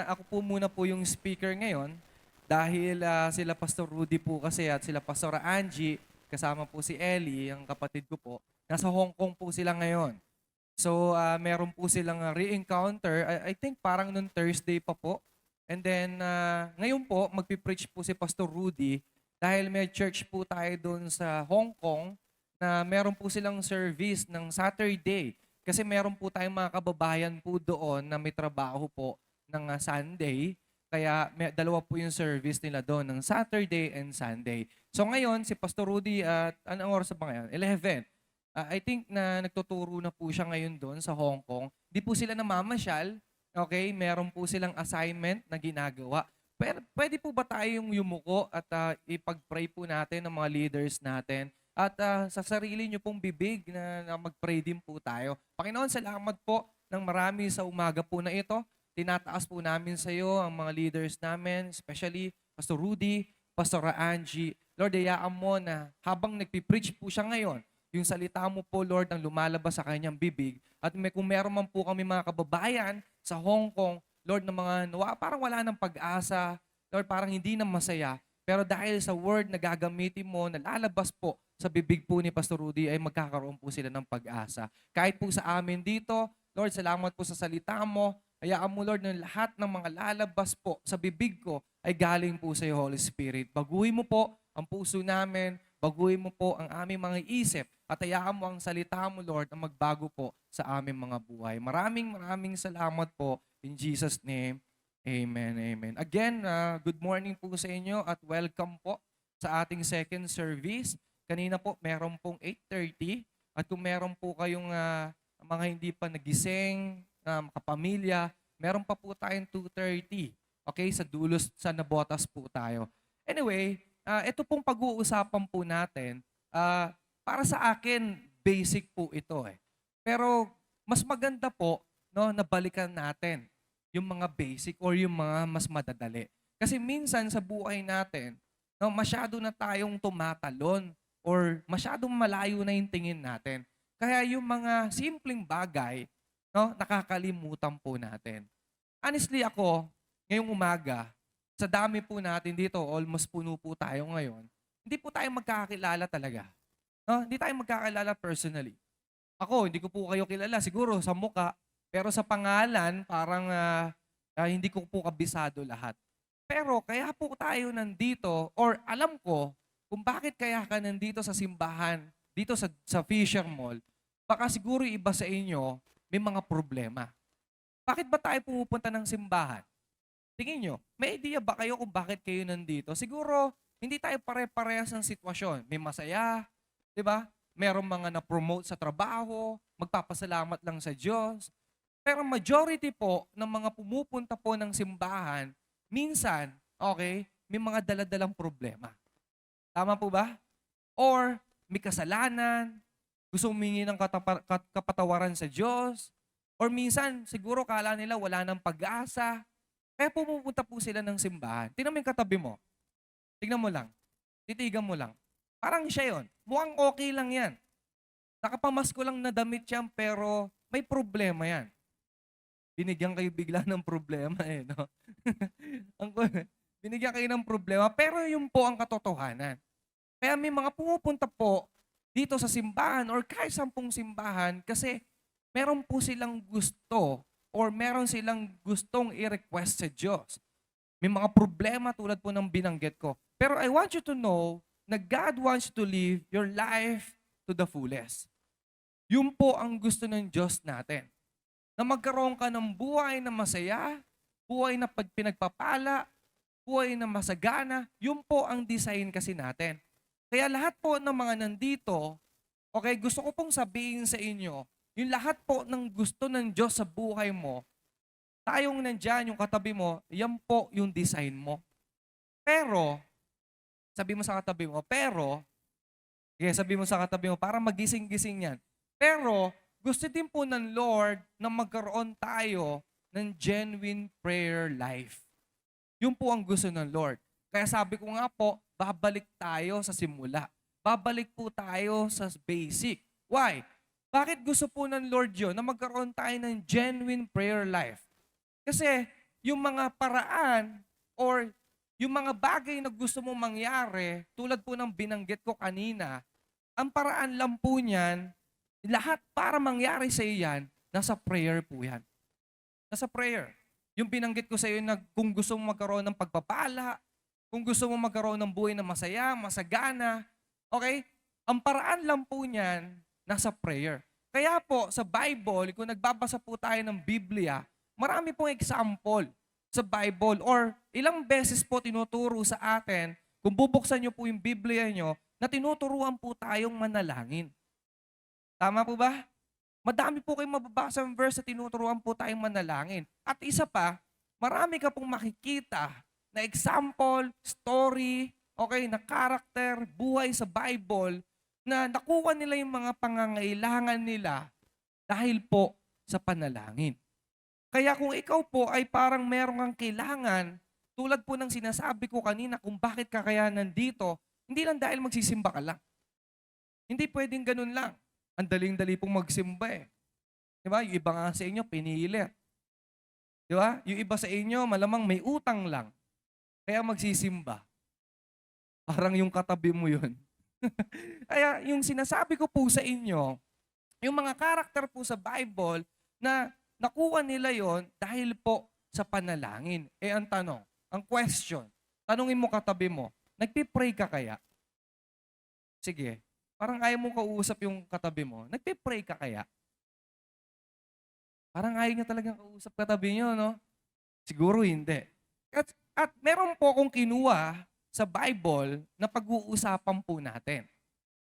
ako po muna po yung speaker ngayon dahil sila Pastor Rudy po kasi at sila Pastor Angie, kasama po si Ellie, ang kapatid ko po, nasa Hong Kong po sila ngayon. So, meron po silang re-encounter, I think parang noon Thursday pa po. And then, ngayon po, magpipreach po si Pastor Rudy dahil may church po tayo doon sa Hong Kong na meron po silang service ng Saturday. Kasi meron po tayong mga kababayan po doon na may trabaho po ng Sunday. Kaya dalawa po yung service nila doon, ng Saturday and Sunday. So ngayon, si Pastor Rudy, at anong oras na ba ngayon? 11. I think na nagtuturo na po siya ngayon doon sa Hong Kong. Di po sila namamasyal. Okay? Meron po silang assignment na ginagawa. Pero pwede po ba tayong yumuko at ipag-pray po natin ng mga leaders natin? At sa sarili niyo pong bibig na mag-pray din po tayo. Panginoon, salamat po ng marami sa umaga po na ito. Tinataas po namin sa iyo ang mga leaders namin, especially Pastor Rudy, Pastor Angie. Lord, hayaan mo na habang nagpipreach po siya ngayon, yung salita mo po, Lord, ang lumalabas sa kanyang bibig. At kung meron man po kami mga kababayan sa Hong Kong, Lord, na mga parang wala ng pag-asa, Lord, parang hindi na masaya. Pero dahil sa word na gagamitin mo, na lalabas po sa bibig po ni Pastor Rudy, ay magkakaroon po sila ng pag-asa. Kahit po sa amin dito, Lord, salamat po sa salita mo. Hayaan mo, Lord, na lahat ng mga lalabas po sa bibig ko ay galing po sa iyo, Holy Spirit. Baguhin mo po ang puso namin, baguhin mo po ang aming mga isip, at hayaan mo ang salita mo, Lord, na magbago po sa aming mga buhay. Maraming salamat po. In Jesus' name, amen, amen. Again, good morning po sa inyo at welcome po sa ating second service. Kanina po, meron pong 8:30 at kung meron po kayong mga hindi pa nagising, kapamilya, meron pa po tayong 2:30. Okay, sa dulos, sa Nabotas po tayo. Anyway, ito pong pag-uusapan po natin, para sa akin, basic po ito eh. Pero mas maganda po, no, na balikan natin yung mga basic or yung mga mas madadali. Kasi minsan sa buhay natin, no, masyado na tayong tumatalon or masyadong malayo na yung tingin natin. Kaya yung mga simpleng bagay, no, nakakalimutan po natin. Honestly ako, ngayong umaga, sa dami po natin dito, almost puno po tayo ngayon, hindi po tayo magkakakilala talaga. No? Hindi tayo magkakilala personally. Ako, hindi ko po kayo kilala, siguro sa muka, pero sa pangalan, parang hindi ko po kabisado lahat. Pero kaya po tayo nandito, or alam ko kung bakit kaya ka nandito sa simbahan, dito sa Fisher Mall, baka siguro iba sa inyo, may mga problema. Bakit ba tayo pumupunta ng simbahan? Tingin nyo, may idea ba kayo kung bakit kayo nandito? Siguro, hindi tayo pare-parehas ng sitwasyon. May masaya, di ba? Merong mga na-promote sa trabaho, magpapasalamat lang sa Diyos. Pero majority po ng mga pumupunta po ng simbahan, minsan, okay, may mga daladalang problema. Tama po ba? Or may kasalanan, gusto humingi ng kapatawaran sa Diyos, or minsan, siguro kala nila wala ng pag-asa, kaya pumupunta po sila ng simbahan. Tingnan mo yung katabi mo. Tingnan mo lang. Titigan mo lang. Parang siya yon. Mukhang okay lang yan. Nakapamasko lang na damit yan, pero may problema yan. Binigyan kayo bigla ng problema eh, no? Binigyan kayo ng problema, pero yun po ang katotohanan. Kaya may mga pumupunta po dito sa simbahan or kahit sampung simbahan kasi meron po silang gusto or meron silang gustong i-request sa Diyos. May mga problema tulad po ng binanggit ko. Pero I want you to know na God wants you to live your life to the fullest. Yun po ang gusto ng Diyos natin. Na magkaroon ka ng buhay na masaya, buhay na pinagpapala, buhay na masagana, yun po ang design kasi natin. Kaya lahat po ng mga nandito, okay, gusto ko pong sabihin sa inyo, yung lahat po ng gusto ng Diyos sa buhay mo, tayong nandyan, yung katabi mo, yan po yung design mo. Pero, sabi mo sa katabi mo, sabi mo sa katabi mo, para magising-gising yan. Pero, gusto din po ng Lord na magkaroon tayo ng genuine prayer life. Yun po ang gusto ng Lord. Kaya sabi ko nga po, babalik tayo sa simula. Babalik po tayo sa basic. Why? Bakit gusto po ng Lord yun na magkaroon tayo ng genuine prayer life? Kasi yung mga paraan or yung mga bagay na gusto mong mangyari, tulad po ng binanggit ko kanina, ang paraan lang po niyan, lahat para mangyari sa iyo yan, nasa prayer po yan. Nasa prayer. Yung binanggit ko sa iyo na kung gusto mong magkaroon ng pagpapala, kung gusto mong magkaroon ng buhay na masaya, masagana, okay? Ang paraan lang po niyan, nasa prayer. Kaya po, sa Bible, kung nagbabasa po tayo ng Biblia, marami pong example sa Bible or ilang beses po tinuturo sa atin, kung bubuksan niyo po yung Biblia niyo, na tinuturuan po tayong manalangin. Tama po ba? Madami po kayong mababasa ng verse na tinuturuan po tayong manalangin. At isa pa, marami ka pong makikita na example, story, okay, na character, buhay sa Bible na nakuha nila yung mga pangangailangan nila dahil po sa panalangin. Kaya kung ikaw po ay parang meron kang kailangan, tulad po ng sinasabi ko kanina kung bakit ka kaya nandito, hindi lang dahil magsisimba ka lang. Hindi pwedeng ganun lang. Ang daling-dali pong magsimba eh. Di ba? Yung iba nga sa inyo, pinilit. Di ba? Yung iba sa inyo, malamang may utang lang. Kaya magsisimba. Parang yung katabi mo yun. Kaya yung sinasabi ko po sa inyo, yung mga karakter po sa Bible na nakuha nila yon dahil po sa panalangin. Eh ang tanong, ang question, tanungin mo katabi mo, nagpipray ka kaya? Sige. Parang ayaw mo kausap yung katabi mo. Nagpe-pray ka kaya? Parang ayaw niya talagang kausap katabi niyo, no? Siguro hindi. At meron po akong kinuha sa Bible na pag-uusapan po natin.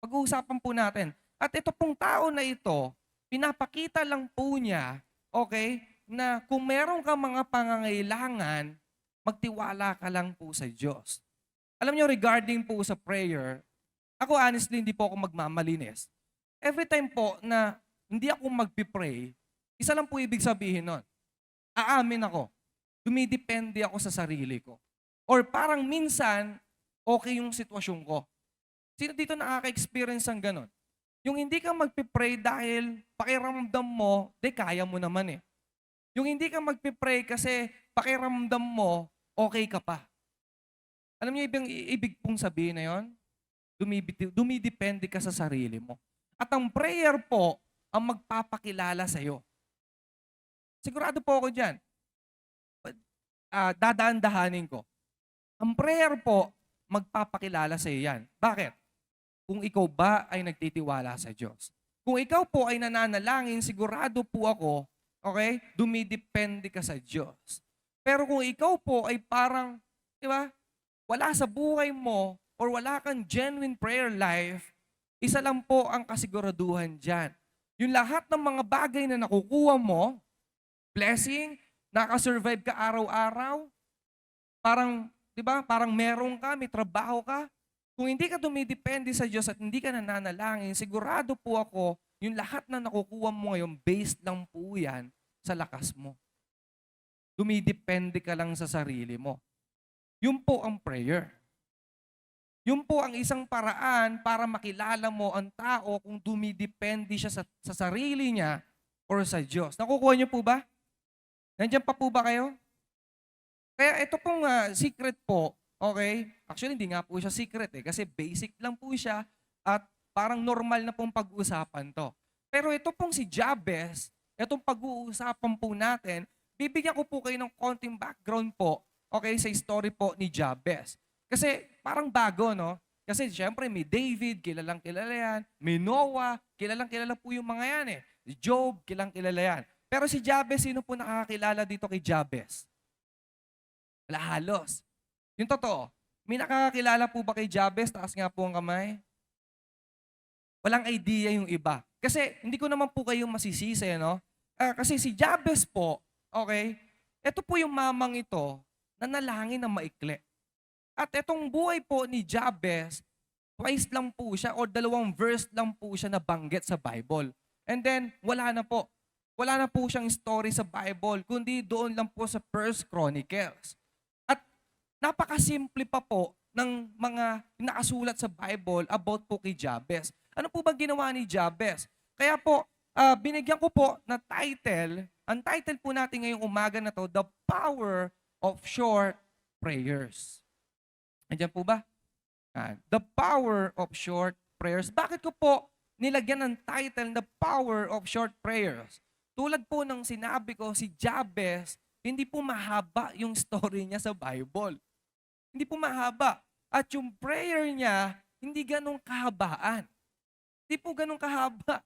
Pag-uusapan po natin. At ito pong tao na ito, pinapakita lang po niya, okay, na kung meron kang mga pangangailangan, magtiwala ka lang po sa Diyos. Alam niyo, regarding po sa prayer, ako honestly, hindi po ako magmamalinis. Every time po na hindi ako magpipray, isa lang po ibig sabihin nun. Aamin ako. Dumidepende ako sa sarili ko. Or parang minsan, okay yung sitwasyon ko. Sino dito nakaka-experience ng ganon? Yung hindi ka magpipray dahil pakiramdam mo, kaya mo naman eh. Yung hindi ka magpipray kasi pakiramdam mo, okay ka pa. Alam niyo ibig pong sabihin na yon? Dumidepende ka sa sarili mo. At ang prayer po ang magpapakilala sa'yo. Sigurado po ako dyan. Dadaan-dahanin ko. Ang prayer po, magpapakilala sa'yo yan. Bakit? Kung ikaw ba ay nagtitiwala sa Diyos. Kung ikaw po ay nananalangin, sigurado po ako, okay, dumidepende ka sa Diyos. Pero kung ikaw po ay parang, di ba, wala sa buhay mo, or wala kang genuine prayer life, isa lang po ang kasiguraduhan dyan. Yung lahat ng mga bagay na nakukuha mo, blessing, nakasurvive ka araw-araw, parang, di ba, parang meron ka, may trabaho ka. Kung hindi ka dumidepende sa Diyos at hindi ka nananalangin, sigurado po ako, yung lahat na nakukuha mo ngayon, based lang po yan sa lakas mo. Dumidepende ka lang sa sarili mo. Yun po ang prayer. Yun po ang isang paraan para makilala mo ang tao kung dumidepende siya sa sarili niya or sa Diyos. Nakukuha niyo po ba? Nandiyan pa po ba kayo? Kaya ito pong secret po, okay? Actually, hindi nga po siya secret kasi basic lang po siya at parang normal na pong pag-uusapan to. Pero ito pong si Jabez, itong pag-uusapan po natin, bibigyan ko po kayo ng konting background po, okay, sa story po ni Jabez. Kasi parang bago, no? Kasi siyempre may David, kilalang kilala yan. May Noah, kilalang kilala po yung mga yan eh. Job, kilalang kilala yan. Pero si Jabez, sino po nakakilala dito kay Jabez? Wala halos. Yung totoo, may nakakakilala po ba kay Jabez? Taas nga po ang kamay. Walang idea yung iba. Kasi hindi ko naman po kayo masisisi, no? Kasi si Jabez po, okay, ito po yung mamang ito na nalangin ng maikli. At itong buhay po ni Jabez, twice lang po siya o 2 verse lang po siya nabanggit sa Bible. And then, wala na po. Wala na po siyang story sa Bible, kundi doon lang po sa 1 Chronicles. At napakasimple pa po ng mga nakasulat sa Bible about po kay Jabez. Ano po ba ginawa ni Jabez? Kaya po, binigyan ko po na title Ang title po natin ngayong umaga na to, The Power of Short Prayers. Andiyan po ba? The Power of Short Prayers. Bakit ko po nilagyan ng title, The Power of Short Prayers? Tulad po ng sinabi ko, si Jabez, hindi po mahaba yung story niya sa Bible. Hindi po mahaba. At yung prayer niya, hindi ganong kahabaan. Hindi po ganong kahaba.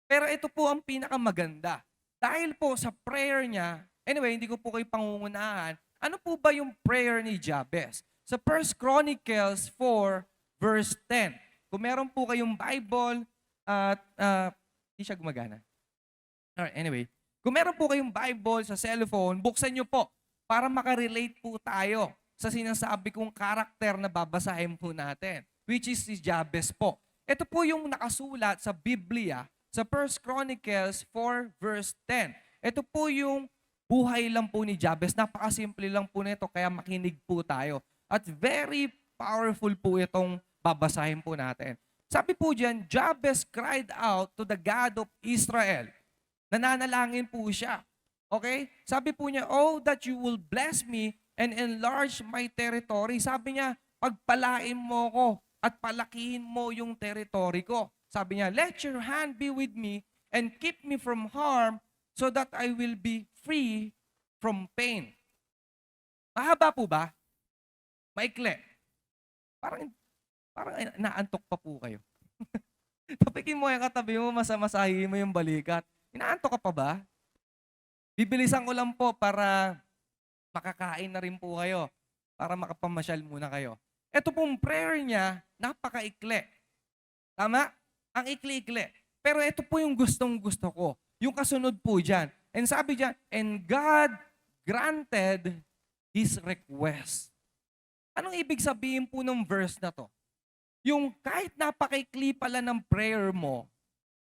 Pero ito po ang pinakamaganda. Dahil po sa prayer niya, anyway, hindi ko po kayo pangungunahan, ano po ba yung prayer ni Jabez? Sa 1 Chronicles 4, verse 10. Kung meron po kayong Bible, at hindi siya gumagana. Alright, anyway, kung meron po kayong Bible sa cellphone, buksan nyo po para makarelate po tayo sa sinasabi kong karakter na babasahin po natin, which is si Jabez po. Ito po yung nakasulat sa Biblia, sa 1 Chronicles 4, verse 10. Ito po yung buhay lang po ni Jabez. Napakasimple lang po nito, kaya makinig po tayo. At very powerful po itong babasahin po natin. Sabi po dyan, Jabez cried out to the God of Israel. Nananalangin po siya. Okay? Sabi po niya, oh, that you will bless me and enlarge my territory. Sabi niya, pagpalain mo ko at palakihin mo yung territory ko. Sabi niya, let your hand be with me and keep me from harm so that I will be free from pain. Mahaba po ba? Maikli. Parang naantok pa po kayo. Tapikin mo yung katabi mo, masamasahin mo yung balikat. Inaantok ka pa ba? Bibilisan ko lang po para makakain na rin po kayo. Para makapamasyal muna kayo. Ito pong prayer niya, napakaikli. Tama? Ang ikli-ikli. Pero ito po yung gustong-gusto ko. Yung kasunod po dyan. And sabi dyan, and God granted his request. Anong ibig sabihin po ng verse na to? Yung kahit napakaikli pala ng prayer mo,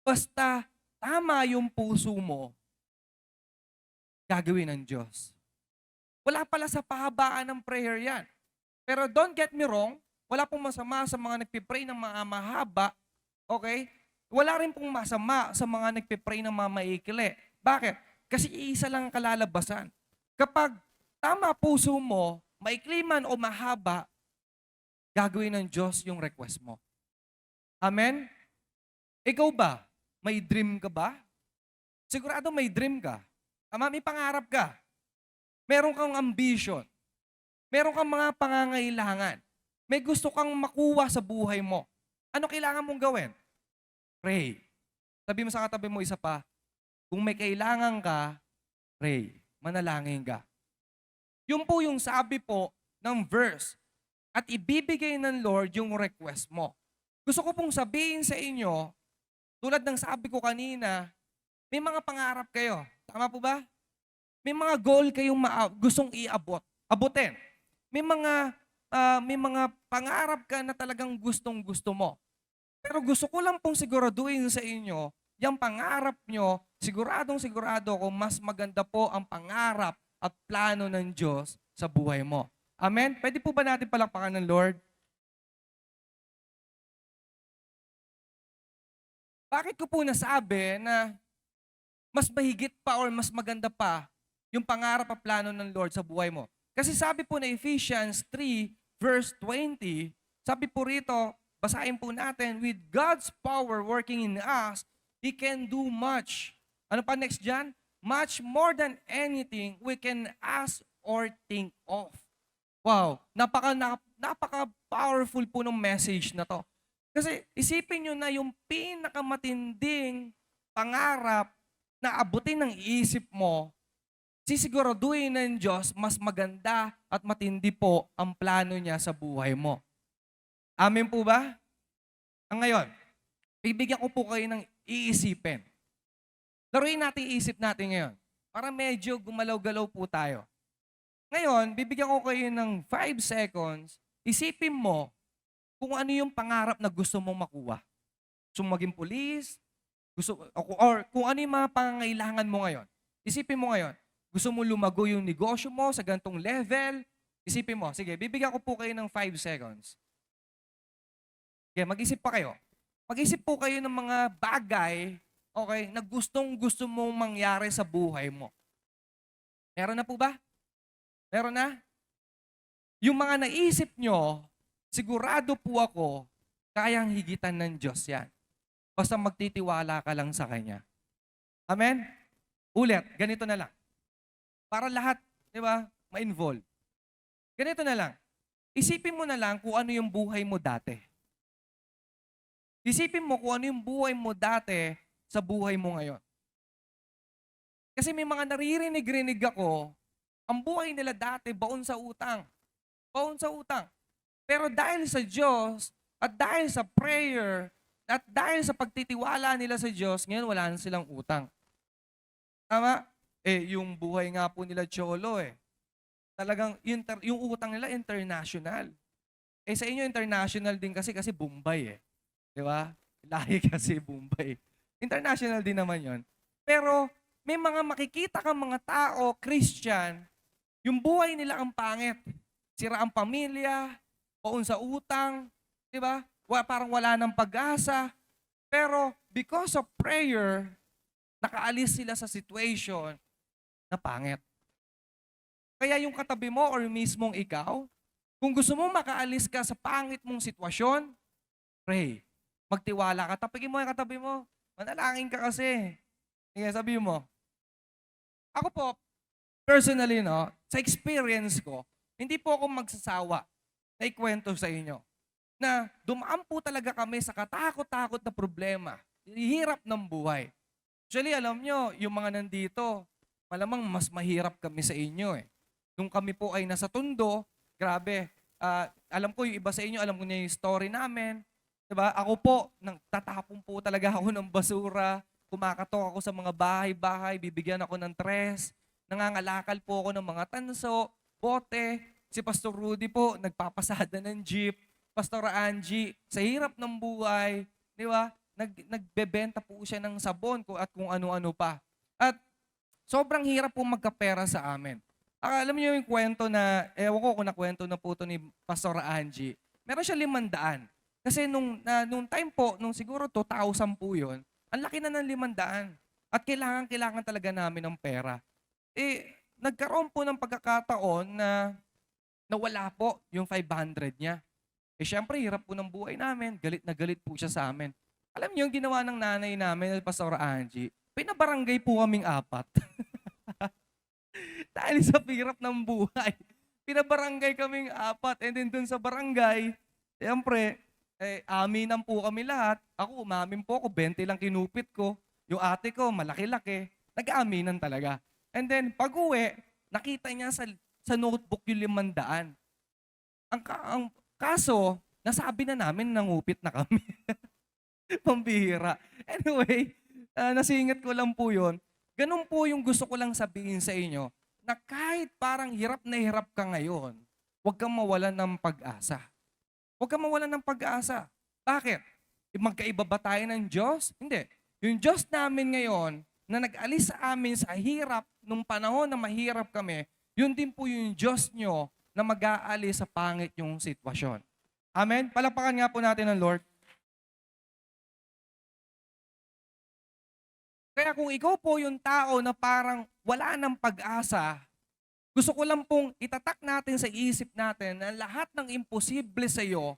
basta tama yung puso mo, gagawin ng Diyos. Wala pala sa pahabaan ng prayer yan. Pero don't get me wrong, wala pong masama sa mga nagpipray ng mga mahaba, okay? Wala rin pong masama sa mga nagpipray ng mga maikli. Bakit? Kasi isa lang ang kalalabasan. Kapag tama puso mo, maikli man o mahaba, gagawin ng Diyos yung request mo. Amen? Ikaw ba? May dream ka ba? Sigurado may dream ka. Tama, may pangarap ka. Meron kang ambition. Meron kang mga pangangailangan. May gusto kang makuha sa buhay mo. Ano kailangan mong gawin? Pray. Sabi mo sa katabi mo isa pa, kung may kailangan ka, pray. Manalangin ka. Yun po yung sabi po ng verse. At ibibigay ng Lord yung request mo. Gusto ko pong sabihin sa inyo, tulad ng sabi ko kanina, may mga pangarap kayo. Tama po ba? May mga goal kayong gustong iabot. Abutin. May mga pangarap ka na talagang gustong-gusto mo. Pero gusto ko lang pong siguraduhin sa inyo, yung pangarap nyo, siguradong-sigurado ko, mas maganda po ang pangarap at plano ng Diyos sa buhay mo. Amen? Pwede po ba natin palakpakan ng Lord? Bakit ko po nasabi na mas mahigit pa or mas maganda pa yung pangarap at plano ng Lord sa buhay mo? Kasi sabi po na Ephesians 3 verse 20, sabi po rito, basahin po natin, with God's power working in us, He can do much. Ano pa next dyan? Much more than anything we can ask or think of. Wow, napaka-powerful po ng message na to. Kasi isipin nyo na yung pinakamatinding pangarap na abutin ng isip mo, sisiguraduhin ng Diyos, mas maganda at matindi po ang plano niya sa buhay mo. Amen po ba? Ang ngayon, bibigyan ko po kayo ng iisipin. Laruin natin isip natin ngayon. Para medyo gumalaw-galaw po tayo. Ngayon, bibigyan ko kayo ng 5 seconds. Isipin mo kung ano yung pangarap na gusto mong makuha. Gusto mong maging police, or kung ano yung mga pangangailangan mo ngayon. Isipin mo ngayon, gusto mo lumago yung negosyo mo sa ganitong level. Isipin mo, sige, bibigyan ko po kayo ng 5 seconds. Okay, mag-isip pa kayo. Mag-isip po kayo ng mga bagay, okay, na gustong-gusto mong mangyari sa buhay mo? Meron na po ba? Meron na? Yung mga naisip nyo, sigurado po ako, kayang higitan ng Diyos yan. Basta magtitiwala ka lang sa Kanya. Amen? Ulit, ganito na lang. Para lahat, di ba, ma-involve. Ganito na lang. Isipin mo na lang kung ano yung buhay mo dati. Isipin mo kung ano yung buhay mo dati sa buhay mo ngayon. Kasi may mga naririnig-rinig ako, ang buhay nila dati baon sa utang. Baon sa utang. Pero dahil sa Diyos, at dahil sa prayer, at dahil sa pagtitiwala nila sa Diyos, ngayon wala na silang utang. Tama? Yung buhay nga po nila Cholo talagang yung utang nila international. Sa inyo international din kasi Bombay Di ba? Lahi kasi Bombay. International din naman yon. Pero may mga makikita kang mga tao, Christian, yung buhay nila ang pangit. Sira ang pamilya, paun sa utang, di ba? Parang wala ng pag-asa. Pero because of prayer, nakaalis sila sa situation na pangit. Kaya yung katabi mo or mismong ikaw, kung gusto mo makaalis ka sa pangit mong sitwasyon, pray. Magtiwala ka. Tapigin mo yung katabi mo. Manalangin ka kasi. Sige, sabi mo. Ako po, personally, sa experience ko, hindi po ako magsasawa na ikwento sa inyo na dumaan po talaga kami sa katakot-takot na problema. Hirap ng buhay. Actually, alam nyo, yung mga nandito, malamang mas mahirap kami sa inyo Nung kami po ay nasa Tondo, grabe, alam ko yung iba sa inyo, alam ko na yung story namin. Diba? Ako po, tatapon po talaga ako ng basura, kumakatok ako sa mga bahay-bahay, bibigyan ako ng tres, nangangalakal po ako ng mga tanso, bote. Si Pastor Rudy po, nagpapasada ng jeep. Pastor Angie, sa hirap ng buhay, di ba? Nagbebenta po siya ng sabon at kung ano-ano pa. At sobrang hirap po magkapera sa amin. Alam niyo yung kwento na, ewan ko kung nakwento na po ito ni Pastor Angie. Meron siya 500. Kasi nung time po, nung siguro 2,000 po yun, ang laki na ng 500. At kailangan talaga namin ng pera. Nagkaroon po ng pagkakataon na wala po yung 500 niya. Syempre, hirap po ng buhay namin. Galit na galit po siya sa amin. Alam niyo yung ginawa ng nanay namin, Pastor Angie, pinabarangay po kaming 4. Dahil sa hirap ng buhay. Pinabarangay kaming 4. And then dun sa barangay, siyempre, aminan po kami lahat. Ako, umamin po ako, 20 lang kinupit ko. Yung ate ko, malaki-laki. Nag-aaminan talaga. And then, pag-uwi, nakita niya sa notebook yung 500. Ang kaso, nasabi na namin nangupit na kami. Pambihira. Anyway, nasingit ko lang po yun. Ganun po yung gusto ko lang sabihin sa inyo, na kahit parang hirap na hirap ka ngayon, huwag kang mawalan ng pag-asa. Huwag kang mawalan ng pag-asa. Bakit? Magkaiba ba tayo ng Diyos? Hindi. Yung Diyos namin ngayon, na nag-alis sa amin sa hirap, nung panahon na mahirap kami, yun din po yung Diyos nyo na mag-aalis sa pangit yung sitwasyon. Amen? Palapakan nga po natin ang Lord. Kaya kung ikaw po yung tao na parang wala ng pag-asa, gusto ko lang pong itatak natin sa isip natin na lahat ng imposible sa iyo,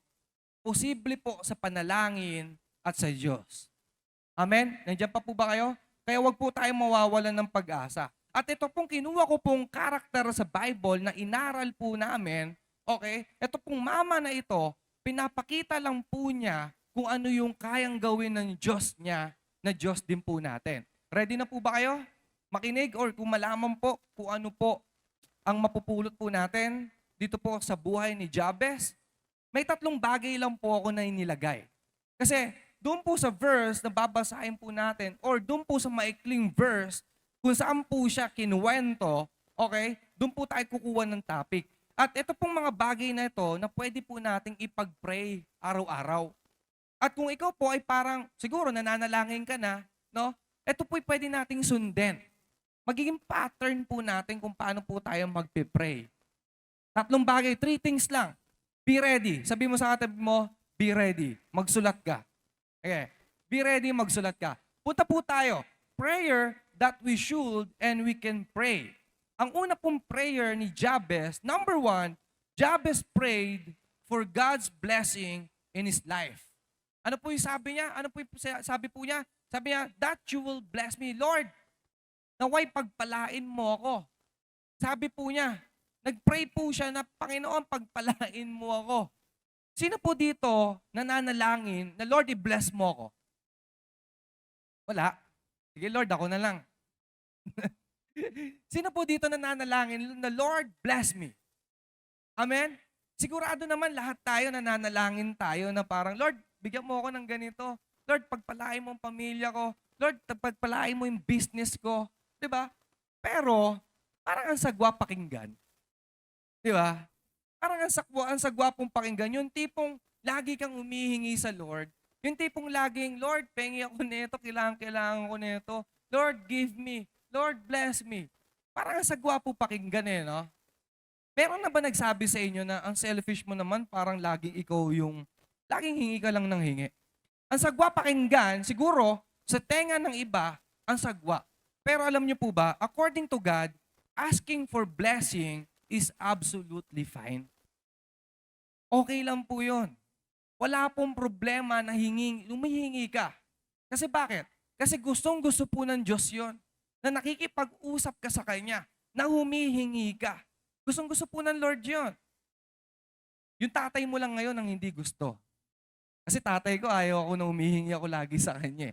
posible po sa panalangin at sa Diyos. Amen? Nandiyan pa po ba kayo? Kaya wag po tayo mawawalan ng pag-asa. At ito pong kinuha ko pong karakter sa Bible na inaral po namin, okay? Ito pong mama na ito, pinapakita lang po niya kung ano yung kayang gawin ng Diyos niya na Diyos din po natin. Ready na po ba kayo? Makinig or kung malaman po kung ano po ang mapupulot po natin dito po sa buhay ni Jabez. May 3 bagay lang po ako na inilagay. Kasi doon po sa verse na babasahin po natin or doon po sa maikling verse kung saan po siya kinuwento, okay, doon po tayo kukuha ng topic. At ito pong mga bagay na ito na pwede po nating ipag-pray araw-araw. At kung ikaw po ay parang, siguro nananalangin ka na, no? Ito po ay pwede nating sundin. Magiging pattern po natin kung paano po tayo magpipray. 3 bagay, 3 things lang. Be ready. Sabi mo sa katabi mo, be ready. Magsulat ka. Okay. Be ready, magsulat ka. Punta po tayo. Prayer that we should and we can pray. Ang una pong prayer ni Jabez, number one, Jabez prayed for God's blessing in his life. Ano po yung sabi niya? Ano po yung sabi po niya? Sabi niya, that you will bless me. Lord, naway pagpalain mo ako. Sabi po niya, nagpray po siya na, Panginoon, pagpalain mo ako. Sino po dito nananalangin na, Lord, i-bless mo ako? Wala. Sige, Lord, ako na lang. Sino po dito nananalangin na, Lord, bless me? Amen? Sigurado naman lahat tayo nananalangin tayo na parang, Lord, bigyan mo ako ng ganito. Lord, pagpalain mo ang pamilya ko. Lord, pagpalain mo yung business ko. Diba? Pero, parang ang sagwa pakinggan. Diba? Parang ang sagwa pong pakinggan. Yung tipong lagi kang humihingi sa Lord. Yung tipong laging, Lord, pengi ako nito, kailangan ko nito. Lord, give me. Lord, bless me. Parang ang sagwa po pakinggan no? Meron na ba nagsabi sa inyo na ang selfish mo naman, parang laging ikaw yung, laging hingi ka lang ng hingi? Ang sagwa pakinggan, siguro, sa tenga ng iba, ang sagwa. Pero alam niyo po ba, according to God, asking for blessing is absolutely fine. Okay lang po yun. Wala pong problema na humihingi ka. Kasi bakit? Kasi gustong-gusto po ng Diyos yun. Na nakikipag-usap ka sa Kanya. Na humihingi ka. Gustong-gusto po ng Lord yun. Yung tatay mo lang ngayon ang hindi gusto. Kasi tatay ko, ayaw ako na humihingi ako lagi sa Kanya.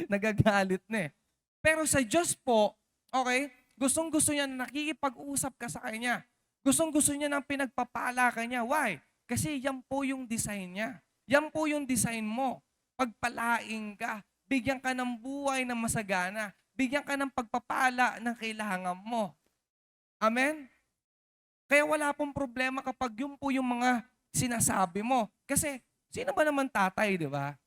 Nagagalit na Pero sa Diyos po, okay, gustong-gusto niya na nakikipag-usap ka sa Kanya. Gustong-gusto niya na pinagpapala ka niya. Why? Kasi yan po yung design niya. Yan po yung design mo. Pagpalaing ka. Bigyan ka ng buhay na masagana. Bigyan ka ng pagpapala na kailangan mo. Amen? Kaya wala pong problema kapag yun po yung mga sinasabi mo. Kasi sino ba naman tatay, di ba?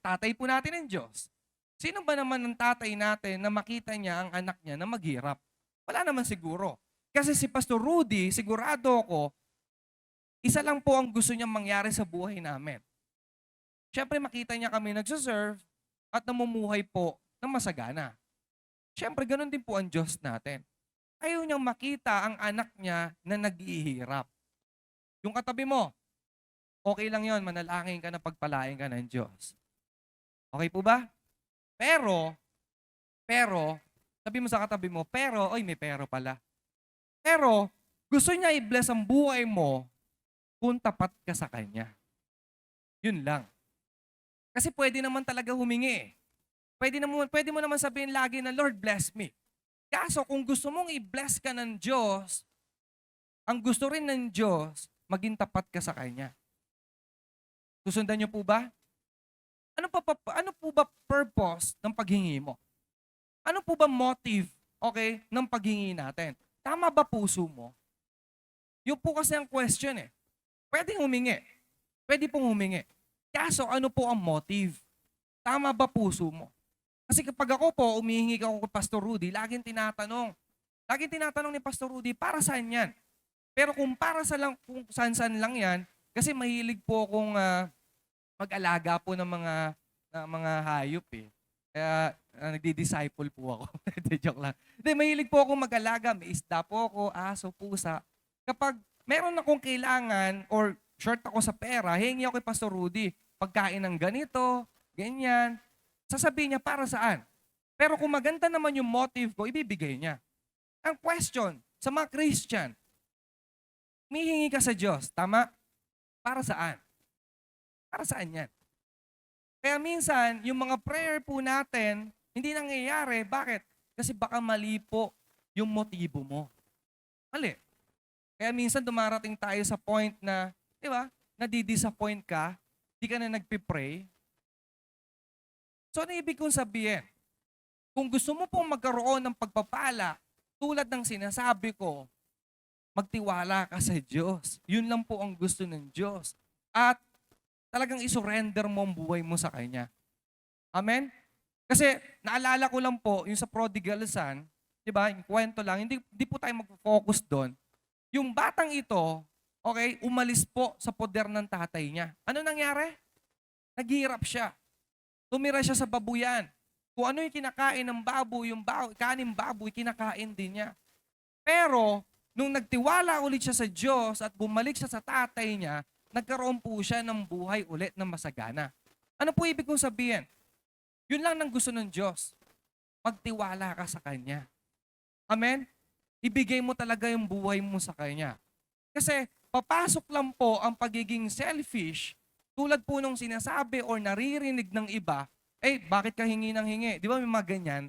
Tatay po natin ng Diyos. Sino ba naman ang tatay natin na makita niya ang anak niya na maghirap? Wala naman siguro. Kasi si Pastor Rudy, sigurado ako, isa lang po ang gusto niyang mangyari sa buhay namin. Siyempre makita niya kami nagsaserve at namumuhay po ng masagana. Siyempre ganun din po ang Diyos natin. Ayaw niyang makita ang anak niya na naghihirap. Yung katabi mo, okay lang yon, manalangin ka na pagpalain ka ng Diyos. Okay po ba? Pero, sabi mo sa katabi mo, may pero pala. Pero, gusto niya i-bless ang buhay mo kung tapat ka sa Kanya. Yun lang. Kasi pwede naman talaga humingi. Pwede mo naman sabihin lagi na, Lord, bless me. Kaso kung gusto mong i-bless ka ng Diyos, ang gusto rin ng Diyos, maging tapat ka sa Kanya. Susundan niyo po ba? Ano po ba purpose ng paghingi mo? Ano po ba motive, okay, ng paghingi natin? Tama ba puso mo? Yun po kasi ang question Pwedeng humingi. Pwede pong humingi. Kaso ano po ang motive? Tama ba puso mo? Kasi kapag ako po, umihingi ako kay Pastor Rudy, laging tinatanong ni Pastor Rudy, para saan yan? Pero kung kung saan-saan lang yan, kasi mahilig po akong mag-alaga po ng mga hayop Kaya nagdi-disciple po ako. Joke lang. Hindi, mahilig po akong mag-alaga. May isda po ako, aso, pusa. Kapag meron akong kailangan or short ako sa pera, hingi ako kay Pastor Rudy. Pagkain ng ganito, ganyan. Sasabihin niya, para saan? Pero kung maganda naman yung motive ko, ibibigay niya. Ang question, sa mga Christian, humihingi ka sa Diyos, tama? Para saan? Para saan yan? Kaya minsan, yung mga prayer po natin, hindi nangyayari. Bakit? Kasi baka mali po yung motibo mo. Mali. Kaya minsan dumarating tayo sa point na, di ba, nadidisappoint ka, di ka na nagpipray. So, ano ibig kong sabihin? Kung gusto mo pong magkaroon ng pagpapala, tulad ng sinasabi ko, magtiwala ka sa Diyos. Yun lang po ang gusto ng Diyos. At talagang isurrender mo ang buhay mo sa Kanya. Amen? Kasi naalala ko lang po, yung sa prodigal son, di ba, yung kwento lang, hindi po tayo mag-focus doon. Yung batang ito, okay, umalis po sa poder ng tatay niya. Ano nangyari? Naghihirap siya. Tumira siya sa babuyan. Kung ano yung kinakain ng baboy, yung kaning baboy, kinakain din niya. Pero, nung nagtiwala ulit siya sa Diyos at bumalik siya sa tatay niya, nagkaroon po siya ng buhay ulit na masagana. Ano po ibig kong sabihin? Yun lang ang gusto ng Diyos. Magtiwala ka sa Kanya. Amen? Ibigay mo talaga yung buhay mo sa Kanya. Kasi papasok lang po ang pagiging selfish tulad po nung sinasabi or naririnig ng iba, bakit ka hingi ng hingi? Di ba may mga ganyan?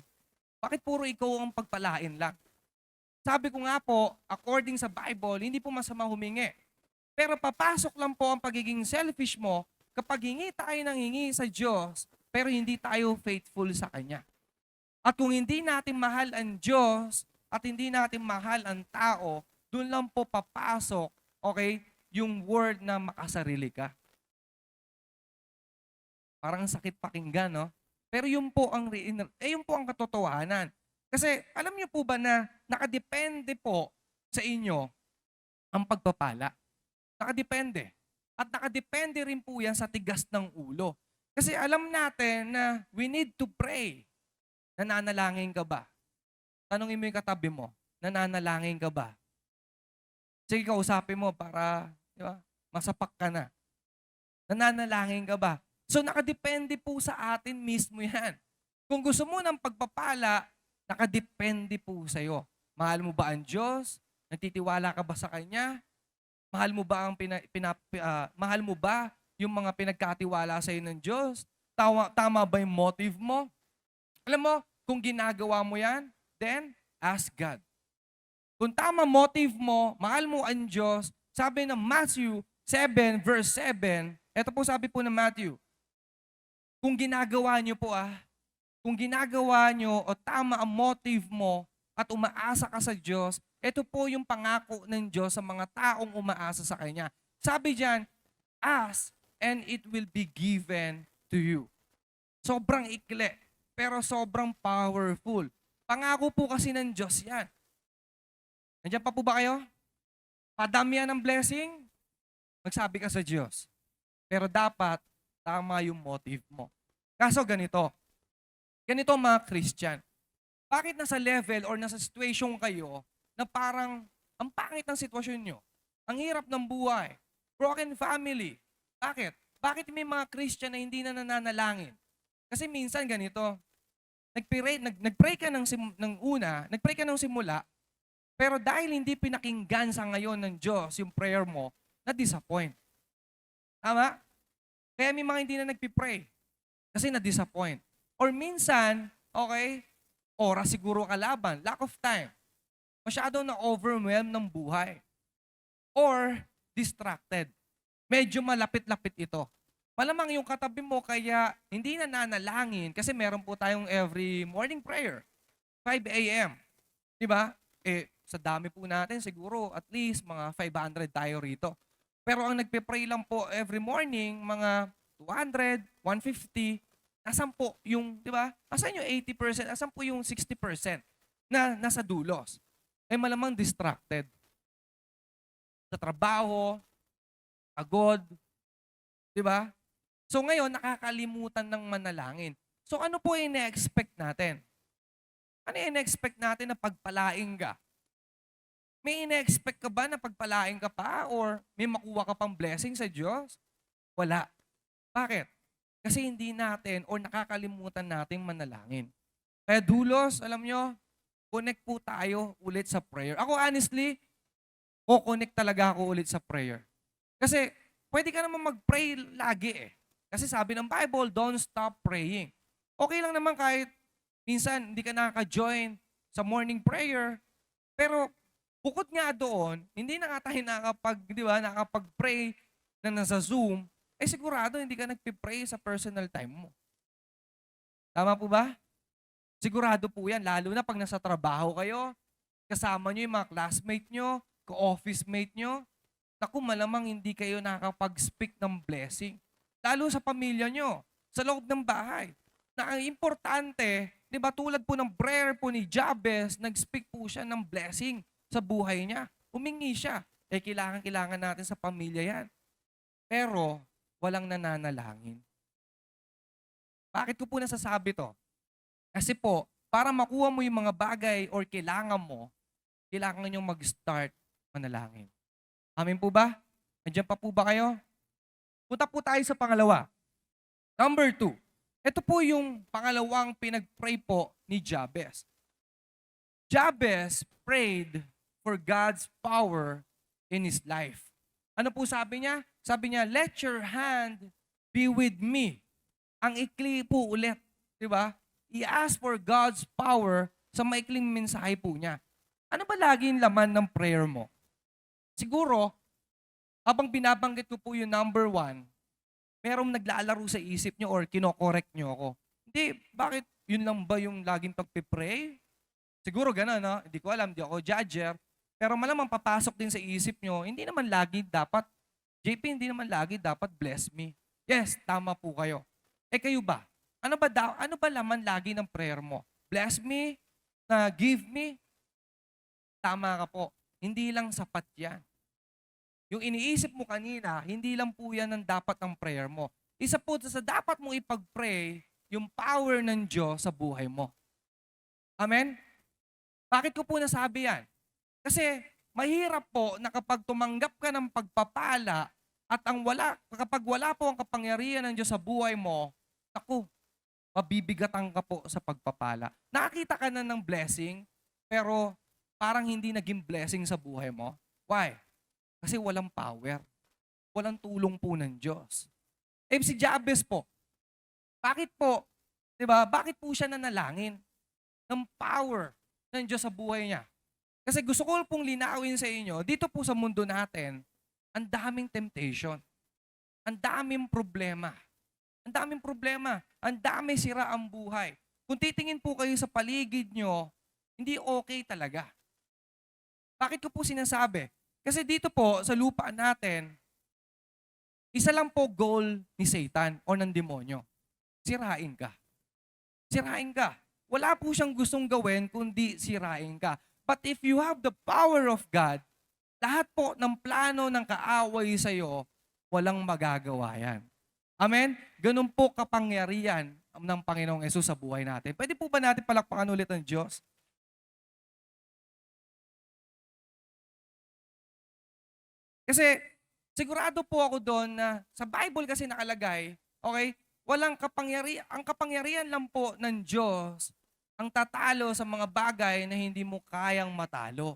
Bakit puro ikaw ang pagpalain lang? Sabi ko nga po, according sa Bible, hindi po masama humingi. Pero papasok lang po ang pagiging selfish mo kapag hingi tayo ng hingi sa Diyos, pero hindi tayo faithful sa Kanya. At kung hindi natin mahal ang Diyos at hindi natin mahal ang tao, doon lang po papasok, okay, yung word na makasarili ka. Parang sakit pakinggan, no? Pero yun po ang katotohanan. Kasi alam niyo po ba na nakadepende po sa inyo ang pagpapala? Nakadepende. At nakadepende rin po yan sa tigas ng ulo. Kasi alam natin na we need to pray. Nananalangin ka ba? Tanungin mo yung katabi mo, nananalangin ka ba? Sige, kausapin mo para, di ba, masapak ka na. Nananalangin ka ba? So nakadepende po sa atin mismo yan. Kung gusto mo ng pagpapala, nakadepende po sa'yo. Mahal mo ba ang Diyos? Nagtitiwala ka ba sa Kanya? Mahal mo ba mahal mo ba yung mga pinagkatiwala sa iyo ng Diyos? Tama ba yung motive mo? Alam mo, kung ginagawa mo yan, then ask God. Kung tama motive mo, mahal mo ang Diyos, sabi ng Matthew 7 verse 7, ito po sabi po ng Matthew, kung ginagawa niyo po kung ginagawa niyo o tama ang motive mo at umaasa ka sa Diyos, ito po yung pangako ng Diyos sa mga taong umaasa sa Kanya. Sabi diyan, ask and it will be given to you. Sobrang ikli, pero sobrang powerful. Pangako po kasi ng Diyos yan. Nandiyan pa po ba kayo? Padamihan ng blessing, magsabi ka sa Diyos. Pero dapat, tama yung motive mo. Kaso ganito mga Christian, bakit nasa level or nasa situation kayo na parang ang pangit ng sitwasyon nyo? Ang hirap ng buhay. Broken family. Bakit? Bakit may mga Christian na hindi na nananalangin? Kasi minsan ganito, nagpray ka nagpray ka ng simula, pero dahil hindi pinakinggan sa ngayon ng Diyos yung prayer mo, na-disappoint. Tama? Kaya may mga hindi na nagpipray kasi na-disappoint. Or minsan, okay, oras siguro kalaban, lack of time. Masyado na overwhelmed ng buhay. Or distracted. Medyo malapit-lapit ito. Malamang yung katabi mo kaya hindi na nanalangin kasi meron po tayong every morning prayer. 5 a.m. Diba? Sa dami po natin siguro at least mga 500 tayo rito. Pero ang nagpe-pray lang po every morning, mga 200, 150, asan po yung, di ba? Asan yung 80%? Asan po yung 60% na nasa dulos? Malamang distracted. Sa trabaho, pagod, di ba? So ngayon, nakakalimutan ng manalangin. So ano po yung ina-expect natin? Ano yung ina-expect natin na pagpalaing ka? May ina-expect ka ba na pagpalaing ka pa or may makuha ka pang blessing sa Diyos? Wala. Bakit? Kasi hindi natin o nakakalimutan nating manalangin. Kaya dulos, alam nyo, connect po tayo ulit sa prayer. Ako honestly, connect talaga ako ulit sa prayer. Kasi pwede ka naman mag-pray lagi eh. Kasi sabi ng Bible, don't stop praying. Okay lang naman kahit minsan hindi ka nakaka-join sa morning prayer. Pero bukod nga doon, hindi na nga tayo nakapag-pray na nasa Zoom, sigurado hindi ka nagpipray sa personal time mo. Tama po ba? Sigurado po yan, lalo na pag nasa trabaho kayo, kasama nyo yung mga classmate nyo, ka-office mate nyo, naku, malamang hindi kayo nakakapag-speak ng blessing. Lalo sa pamilya nyo, sa loob ng bahay. Na ang importante, di ba tulad po ng prayer po ni Jabez, nag-speak po siya ng blessing sa buhay niya. Humingi siya. Kailangan natin sa pamilya yan. Pero, walang nananalangin. Bakit ko po nasasabi to? Kasi po, para makuha mo yung mga bagay or kailangan nyo mag-start manalangin. Amen po ba? Nandiyan pa po ba kayo? Punta po tayo sa pangalawa. Number 2. Ito po yung pangalawang pinag-pray po ni Jabez. Jabez prayed for God's power in his life. Ano po sabi niya? Sabi niya, let your hand be with me. Ang ikli po ulit. Diba? I-ask for God's power sa maikling mensahe po niya. Ano ba laging laman ng prayer mo? Siguro, habang binabanggit ko po yung number 1, merong naglalaro sa isip nyo or kinokorek nyo ako. Hindi, bakit yun lang ba yung laging pagpipray? Siguro gano'n, no? Hindi ko alam, hindi ako judger. Pero malamang papasok din sa isip nyo, hindi naman lagi dapat, JP, hindi naman lagi dapat bless me. Yes, tama po kayo. Kayo ba? Ano ba laman lagi ng prayer mo? Bless me? Give me? Tama ka po. Hindi lang sapat yan. Yung iniisip mo kanina, hindi lang po yan ang dapat ng prayer mo. Isa po sa dapat mong ipag-pray, yung power ng Diyos sa buhay mo. Amen? Bakit ko po nasabi yan? Kasi mahirap po na kapag tumanggap ka ng pagpapala at kapag wala po ang kapangyarihan ng Diyos sa buhay mo, naku, mabibigatan ka po sa pagpapala. Nakakita ka na ng blessing, pero parang hindi naging blessing sa buhay mo. Why? Kasi walang power. Walang tulong po ng Diyos. Si Jabez po, bakit po, di ba, bakit po siya nanalangin ng power ng Diyos sa buhay niya? Kasi gusto ko pong linawin sa inyo, dito po sa mundo natin, ang daming temptation. Ang daming problema. Ang daming problema. Ang dami sira ang buhay. Kung titingin po kayo sa paligid nyo, hindi okay talaga. Bakit ko po sinasabi? Kasi dito po, sa lupa natin, isa lang po goal ni Satan o ng demonyo. Sirain ka. Sirain ka. Wala po siyang gustong gawin kundi sirain ka. But if you have the power of God, lahat po ng plano ng kaaway sa'yo, walang magagawa yan. Amen? Ganun po kapangyarihan ng Panginoong Yesus sa buhay natin. Pwede po ba natin palakpakan ulit ang Diyos? Kasi sigurado po ako doon na sa Bible kasi nakalagay, okay, ang kapangyarihan lang po ng Diyos ang tatalo sa mga bagay na hindi mo kayang matalo.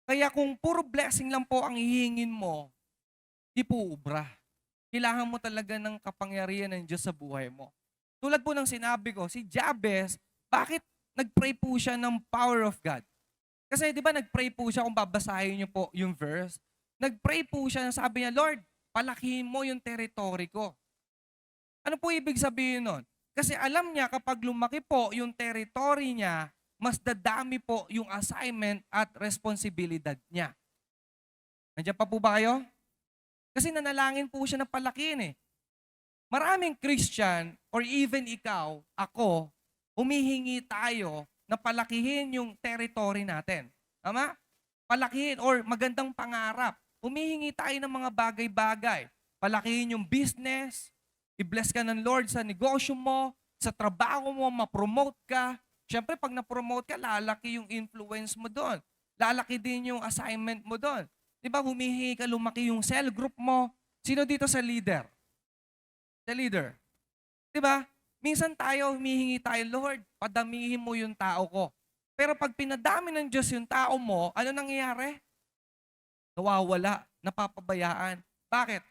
Kaya kung puro blessing lang po ang hihingin mo, di po ubra. Kailangan mo talaga ng kapangyarihan ng Diyos sa buhay mo. Tulad po ng sinabi ko, si Jabez, bakit nagpray po siya ng power of God? Kasi di ba nagpray po siya, kung babasahin niyo po yung verse, nagpray po siya, sabi niya, Lord, palakihin mo yung territory ko. Ano po ibig sabihin nun? Kasi alam niya kapag lumaki po yung territory niya, mas dadami po yung assignment at responsibilidad niya. Nandiyan pa po ba kayo? Kasi nanalangin po siya na palakihin eh. Maraming Christian or even ikaw, ako, humihingi tayo na palakihin yung territory natin. Tama? Palakihin or magandang pangarap. Humihingi tayo ng mga bagay-bagay. Palakihin yung business, i-bless ka ng Lord sa negosyo mo, sa trabaho mo, ma-promote ka. Siyempre, pag na-promote ka, lalaki yung influence mo doon. Lalaki din yung assignment mo doon. Di ba, humihingi ka, lumaki yung cell group mo. Sino dito sa leader? Sa leader. Di ba? Minsan tayo, humihingi tayo, Lord, padamihin mo yung tao ko. Pero pag pinadami ng Diyos yung tao mo, ano nangyayari? Nawawala, napapabayaan. Bakit?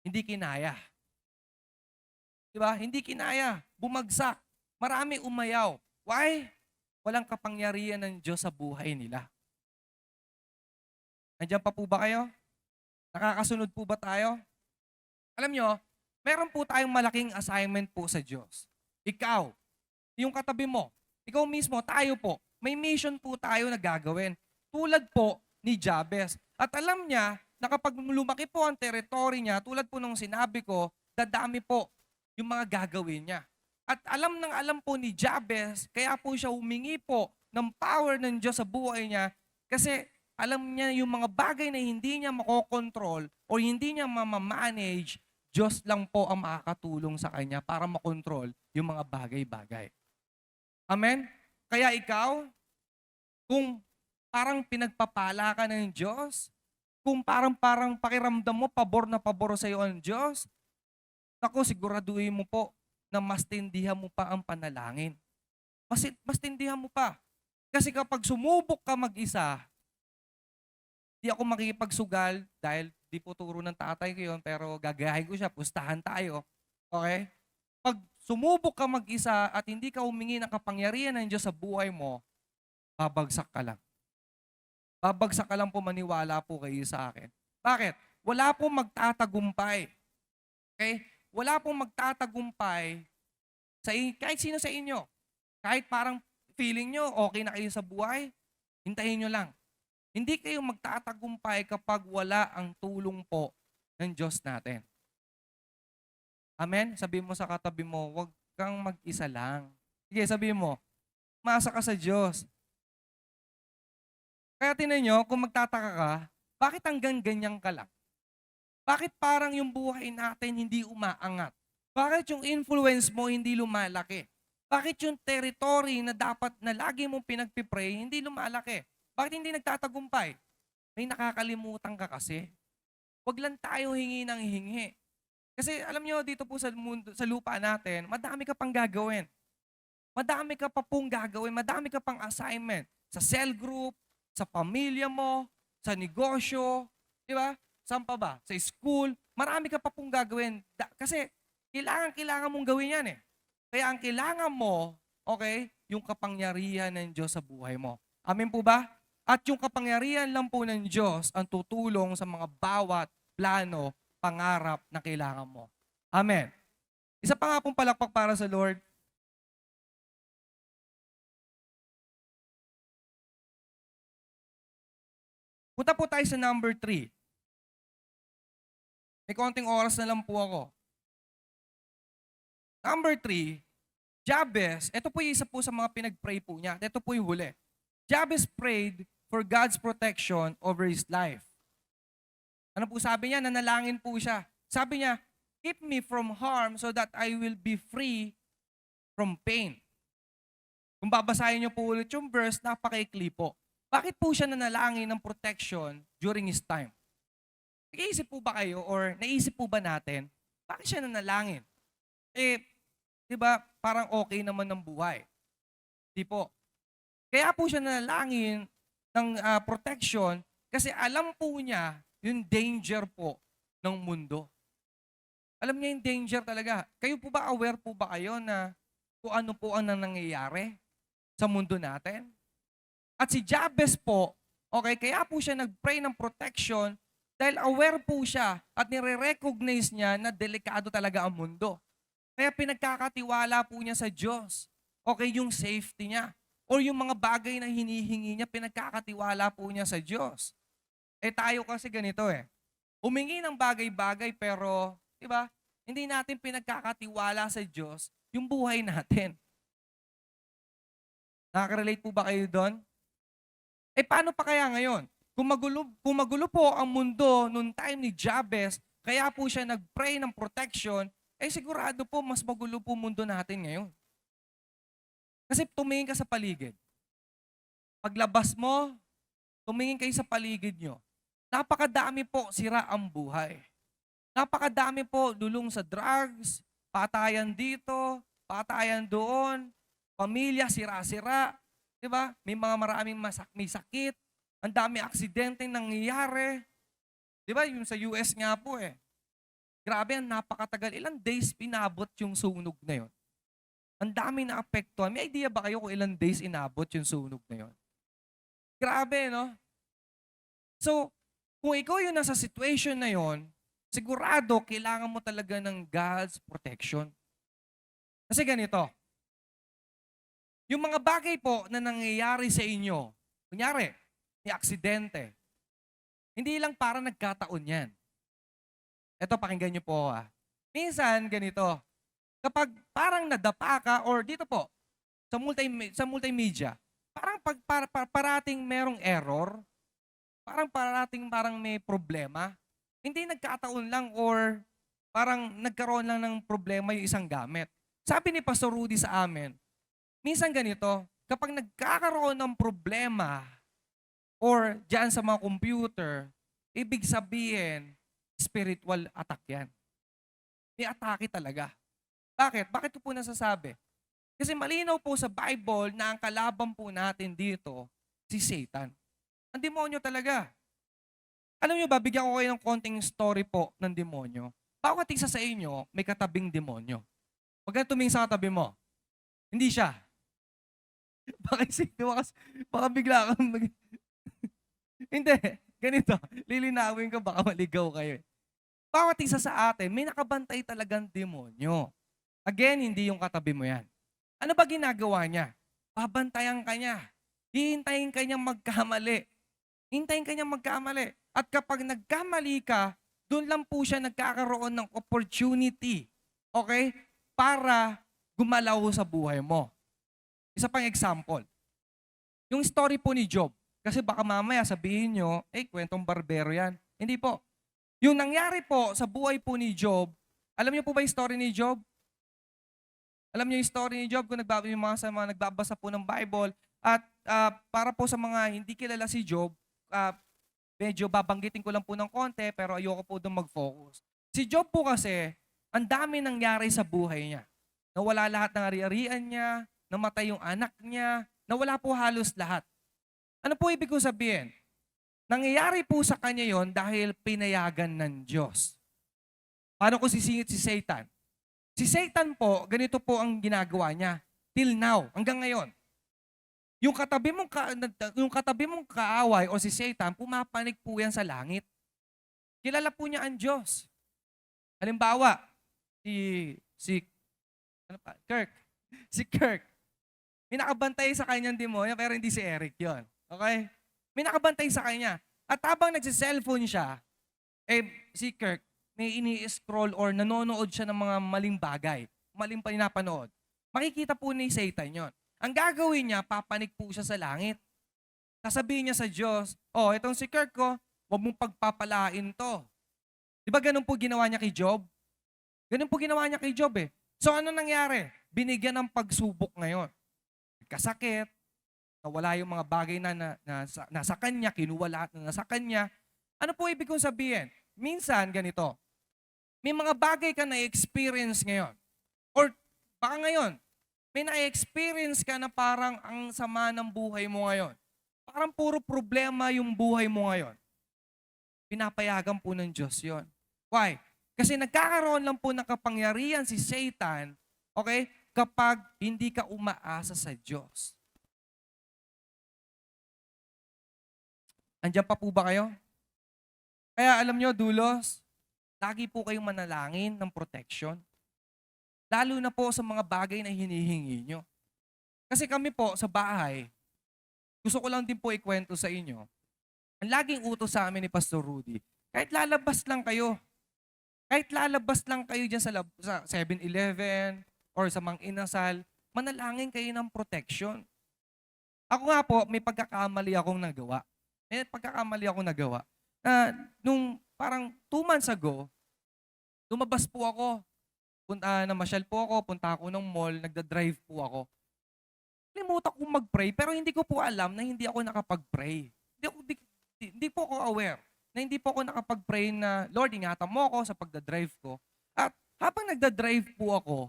Hindi kinaya. Diba? Hindi kinaya. Bumagsak. Marami umayaw. Why? Walang kapangyarihan ng Diyos sa buhay nila. Nandiyan pa po ba kayo? Nakakasunod po ba tayo? Alam nyo, meron po tayong malaking assignment po sa Diyos. Ikaw, yung katabi mo, ikaw mismo, tayo po, may mission po tayo na gagawin. Tulad po ni Jabez. At alam niya na kapag lumaki po ang territory niya, tulad po nung sinabi ko, dadami po yung mga gagawin niya. At alam po ni Jabez, kaya po siya humingi po ng power ng Diyos sa buhay niya kasi alam niya yung mga bagay na hindi niya makokontrol o hindi niya mamamanage, Diyos lang po ang makakatulong sa kanya para makontrol yung mga bagay-bagay. Amen? Kaya ikaw, kung parang pinagpapala ka ng Diyos, kung parang pakiramdam mo, pabor na pabor sa iyo ang Diyos, naku, siguraduhin mo po na mas tindihan mo pa ang panalangin. Mas tindihan mo pa. Kasi kapag sumubok ka mag-isa, di ako makikipagsugal dahil di po turo ng tatay ko yun, pero gagayahin ko siya, pustahan tayo. Okay? Pag sumubok ka mag-isa at hindi ka humingi ng kapangyarihan ng Diyos sa buhay mo, babagsak ka lang. Babagsak ka lang po, maniwala po kayo sa akin. Bakit? Wala pong magtatagumpay. Okay? Wala pong magtatagumpay kahit sino sa inyo. Kahit parang feeling nyo, okay na kayo sa buhay, hintayin nyo lang. Hindi kayo magtatagumpay kapag wala ang tulong po ng Diyos natin. Amen? Sabihin mo sa katabi mo, huwag kang mag-isa lang. Sige, sabihin mo, masa ka sa Diyos. Kaya tinan nyo, kung magtataka ka, bakit hanggang ganyan ka lang? Bakit parang yung buhay natin hindi umaangat? Bakit yung influence mo hindi lumalaki? Bakit yung territory na dapat na lagi mong pinagpipray hindi lumalaki? Bakit hindi nagtatagumpay? May nakakalimutan ka kasi. Huwag lang tayo hingi ng hingi. Kasi alam nyo, dito po sa mundo, sa lupa natin, madami ka pang gagawin. Madami ka pa pong gagawin, madami ka pang assignment. Sa cell group, sa pamilya mo, sa negosyo, di ba? Saan pa ba? Sa school, marami ka pa pong gagawin. Kasi kailangan mong gawin yan eh. Kaya ang kailangan mo, okay, yung kapangyarihan ng Diyos sa buhay mo. Amen po ba? At yung kapangyarihan lang po ng Diyos ang tutulong sa mga bawat plano, pangarap na kailangan mo. Amen. Isa pa nga pong palakpak para sa Lord. Punta po tayo sa number 3. May konting oras na lang po ako. Number 3, Jabez, ito po yung isa po sa mga pinag-pray po niya. Ito po yung huli. Jabez prayed for God's protection over his life. Ano po sabi niya? Nanalangin po siya. Sabi niya, keep me from harm so that I will be free from pain. Kung babasahin niyo po ulit yung verse, napakaikli po. Bakit po siya nanalangin ng protection during his time? Nag-iisip po ba kayo or naisip po ba natin, bakit siya nanalangin? Di ba, parang okay naman ng buhay. Di po. Kaya po siya nanalangin ng protection kasi alam po niya yung danger po ng mundo. Alam niya yung danger talaga. Kayo po ba, aware po ba kayo na kung ano po ang nangyayari sa mundo natin? At si Jabez po, okay, kaya po siya nag-pray ng protection dahil aware po siya at nire-recognize niya na delikado talaga ang mundo. Kaya pinagkakatiwala po niya sa Diyos. Okay, yung safety niya. Or yung mga bagay na hinihingi niya, pinagkakatiwala po niya sa Diyos. Tayo kasi ganito Humingi ng bagay-bagay pero, di ba, hindi natin pinagkakatiwala sa Diyos yung buhay natin. Nakaka-relate po ba kayo doon? Paano pa kaya ngayon? Kung magulo po ang mundo noong time ni Jabez, kaya po siya nag-pray ng protection, sigurado po mas magulo po mundo natin ngayon. Kasi tumingin ka sa paligid. Paglabas mo, tumingin kayo sa paligid nyo. Napakadami po sira ang buhay. Napakadami po lulong sa drugs, patayan dito, patayan doon, pamilya sira-sira, di ba? May mga maraming may sakit, ang dami aksidente nangyayari. Di ba? Yung sa US nga po Grabe, napakatagal. Ilang days pinabot yung sunog na yun? Ang dami na apektuhan. May idea ba kayo kung ilang days inabot yung sunog na yun? Grabe, no? So, kung ikaw yun nasa situation na yun, sigurado kailangan mo talaga ng God's protection. Kasi ganito, yung mga bagay po na nangyayari sa inyo, kunyari, may aksidente, hindi lang para nagkataon yan. Ito, pakinggan niyo po Minsan, ganito, kapag parang nadapa ka, or dito po, sa multimedia, parang parating merong error, parang may problema, hindi nagkataon lang or parang nagkaroon lang ng problema yung isang gamit. Sabi ni Pastor Rudy sa amin, minsan ganito, kapag nagkakaroon ng problema or diyan sa mga computer, ibig sabihin, spiritual attack yan. May atake talaga. Bakit? Bakit ko po nasasabi? Kasi malinaw po sa Bible na ang kalaban po natin dito, si Satan. Ang demonyo talaga. Alam niyo ba, bigyan ko kayo ng konting story po ng demonyo. Bawat isa sa inyo, may katabing demonyo. Huwag kang tumingin sa katabi mo. Hindi siya. Baka isipin mo kasi, baka bigla kang Hindi. Ganito. Lilinawin ko, baka maligaw kayo. Bawat isa sa atin, may nakabantay talagang demonyo. Again, hindi yung katabi mo yan. Ano ba ginagawa niya? Babantayan ka niya. Hihintayin ka niyang magkamali. Hintayin ka niyang magkamali. At kapag nagkamali ka, doon lang po siya nagkakaroon ng opportunity. Okay? Para gumalaw sa buhay mo. Isa pang example. Yung story po ni Job. Kasi baka mamaya sabihin nyo, kwentong barbero yan. Hindi po. Yung nangyari po sa buhay po ni Job, alam niyo po ba yung story ni Job? Alam niyo yung story ni Job kung sa mga nagbabasa po ng Bible. At para po sa mga hindi kilala si Job, medyo babanggitin ko lang po ng konti pero ayoko po doon mag-focus. Si Job po kasi, ang dami nangyari sa buhay niya. Nawala lahat ng ari-arian niya, namatay yung anak niya, nawala po halos lahat. Ano po ibig ko sabihin? Nangyayari po sa kanya yon dahil pinayagan ng Diyos. Paano ko sisingit si Satan? Si Satan po, ganito po ang ginagawa niya. Till now, hanggang ngayon. Yung katabi mong kaaway o si Satan, pumapanig po yan sa langit. Kilala po niya ang Diyos. Halimbawa, Kirk. Si Kirk. May nakabantay sa kanyang demonyo pero hindi si Eric yon. Okay? May nakabantay sa kanya. At habang nagsiselfone siya, si Kirk, may ini-scroll or nanonood siya ng mga maling bagay. Maling pinapanood. Makikita po ni Satan yon. Ang gagawin niya, papanig po siya sa langit. Sasabihin niya sa Diyos, itong si Kirk ko, huwag mong pagpapalain to. Di ba ganun po ginawa niya kay Job? Ganun po ginawa niya kay Job eh. So ano nangyari? Binigyan ng pagsubok ngayon. Kasakit, nawala yung mga bagay na nasa kanya, kinuha lahat na nasa kanya. Ano po ibig kong sabihin? Minsan, ganito, may mga bagay ka na-experience ngayon. Or baka ngayon, may na-experience ka na parang ang sama ng buhay mo ngayon. Parang puro problema yung buhay mo ngayon. Pinapayagan po ng Diyos yon. Why? Kasi nagkakaroon lang po ng kapangyarihan si Satan, okay, kapag hindi ka umaasa sa Diyos. Andiyan pa po ba kayo? Kaya alam nyo, dulos, lagi po kayong manalangin ng protection. Lalo na po sa mga bagay na hinihingi nyo. Kasi kami po sa bahay, gusto ko lang din po ikwento sa inyo, ang laging utos sa amin ni Pastor Rudy, kahit lalabas lang kayo dyan sa 7-Eleven or sa Mang Inasal, manalangin kayo ng protection. Ako nga po, may pagkakamali akong nagawa. Nung parang 2 months ago, lumabas po ako. Namasyal po ako, punta ako ng mall, nagda-drive po ako. Limutan kong mag-pray, pero hindi ko po alam na hindi ako nakapag-pray. Hindi po ako aware na hindi po ako nakapag-pray na, Lord, ingatan mo ako sa pagda-drive ko. At habang nagda-drive po ako,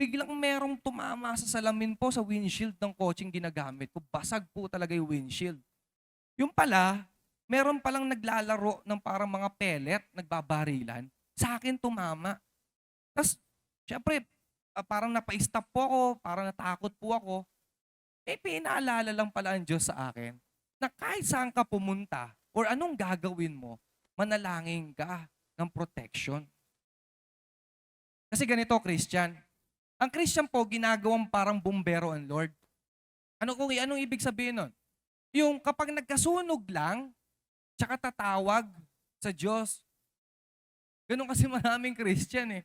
biglang merong tumama sa salamin po sa windshield ng kotseng ginagamit ko. Basag po talaga yung windshield. Yung pala, meron palang naglalaro ng parang mga pellet, nagbabarilan. Sa akin tumama. Tapos, syempre, parang napa-stop po ako, parang natakot po ako. Pinaalala lang pala ang Diyos sa akin na kahit saan ka pumunta or anong gagawin mo, manalangin ka ng protection. Kasi ganito, Christian. Ang Christian po, ginagawang parang bumbero ang Lord. Anong ibig sabihin nun? Yung kapag nagkasunog lang, tsaka tatawag sa Diyos. Ganun kasi maraming Christian eh.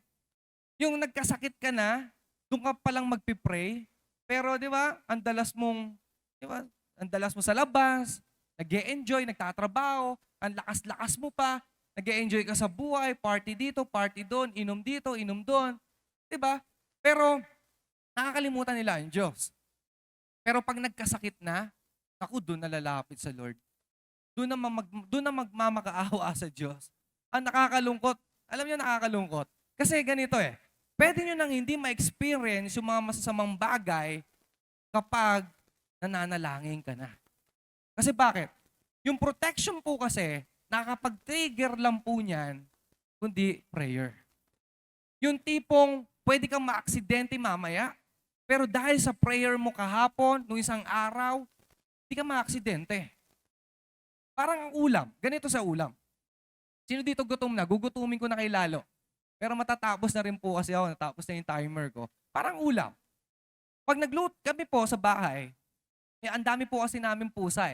Yung nagkasakit ka na, doon ka palang magpipray, pero di ba, ang dalas mo sa labas, nag-e-enjoy, nagtatrabaho, ang lakas-lakas mo pa, Nag-e-enjoy ka sa buhay, party dito, party doon, inom dito, inom doon. 'Di ba? Pero nakakalimutan nila ang Diyos. Pero pag nagkasakit na, ako doon nalalapit sa Lord. Doon na magmamakaawa sa Diyos. Ang nakakalungkot, alam niyo nakakalungkot. Kasi ganito pwede niyo nang hindi ma-experience yung mga masasamang bagay kapag nananalangin ka na. Kasi bakit? Yung protection po kasi, nakakapag-trigger lang po niyan, kundi prayer. Yung tipong pwede kang maaksidente mamaya, pero dahil sa prayer mo kahapon, nung isang araw, hindi ka maaksidente. Parang ang ulam, ganito sa ulam. Sino dito gutom na? Gugutumin ko na kay Lalo. Pero matatapos na rin po kasi ako, natapos na yung timer ko. Parang ulam. Pag nagluto kami po sa bahay, ang dami po kasi namin pusa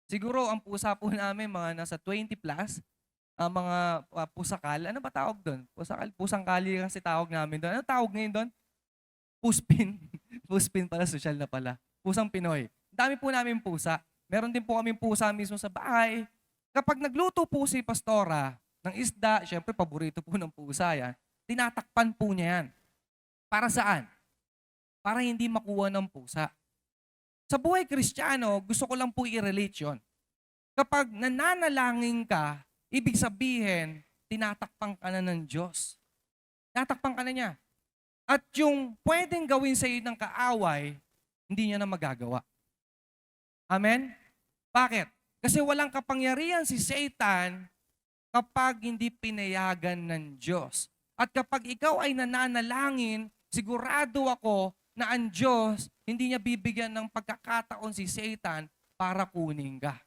Siguro ang pusa po namin mga nasa 20 plus, mga pusakal. Ano ba tawag doon? Pusakal, pusang kali kasi tawag namin doon. Ano tawag ngayon doon? Puspin. Puspin pala, social na pala. Pusang Pinoy. Dami po namin pusa. Meron din po kaming pusa mismo sa bahay. Kapag nagluto po si Pastora ng isda, syempre paborito po ng pusa yan, tinatakpan po niya yan. Para saan? Para hindi makuha ng pusa. Sa buhay Kristiyano, gusto ko lang po i-relate yun. Kapag nananalangin ka, ibig sabihin, tinatakpan ka na ng Diyos. Tinatakpan ka na niya. At yung pwedeng gawin sa iyo ng kaaway, hindi niya na magagawa. Amen? Bakit? Kasi walang kapangyarihan si Satan kapag hindi pinayagan ng Diyos. At kapag ikaw ay nananalangin, sigurado ako na ang Diyos, hindi niya bibigyan ng pagkakataon si Satan para kunin ka.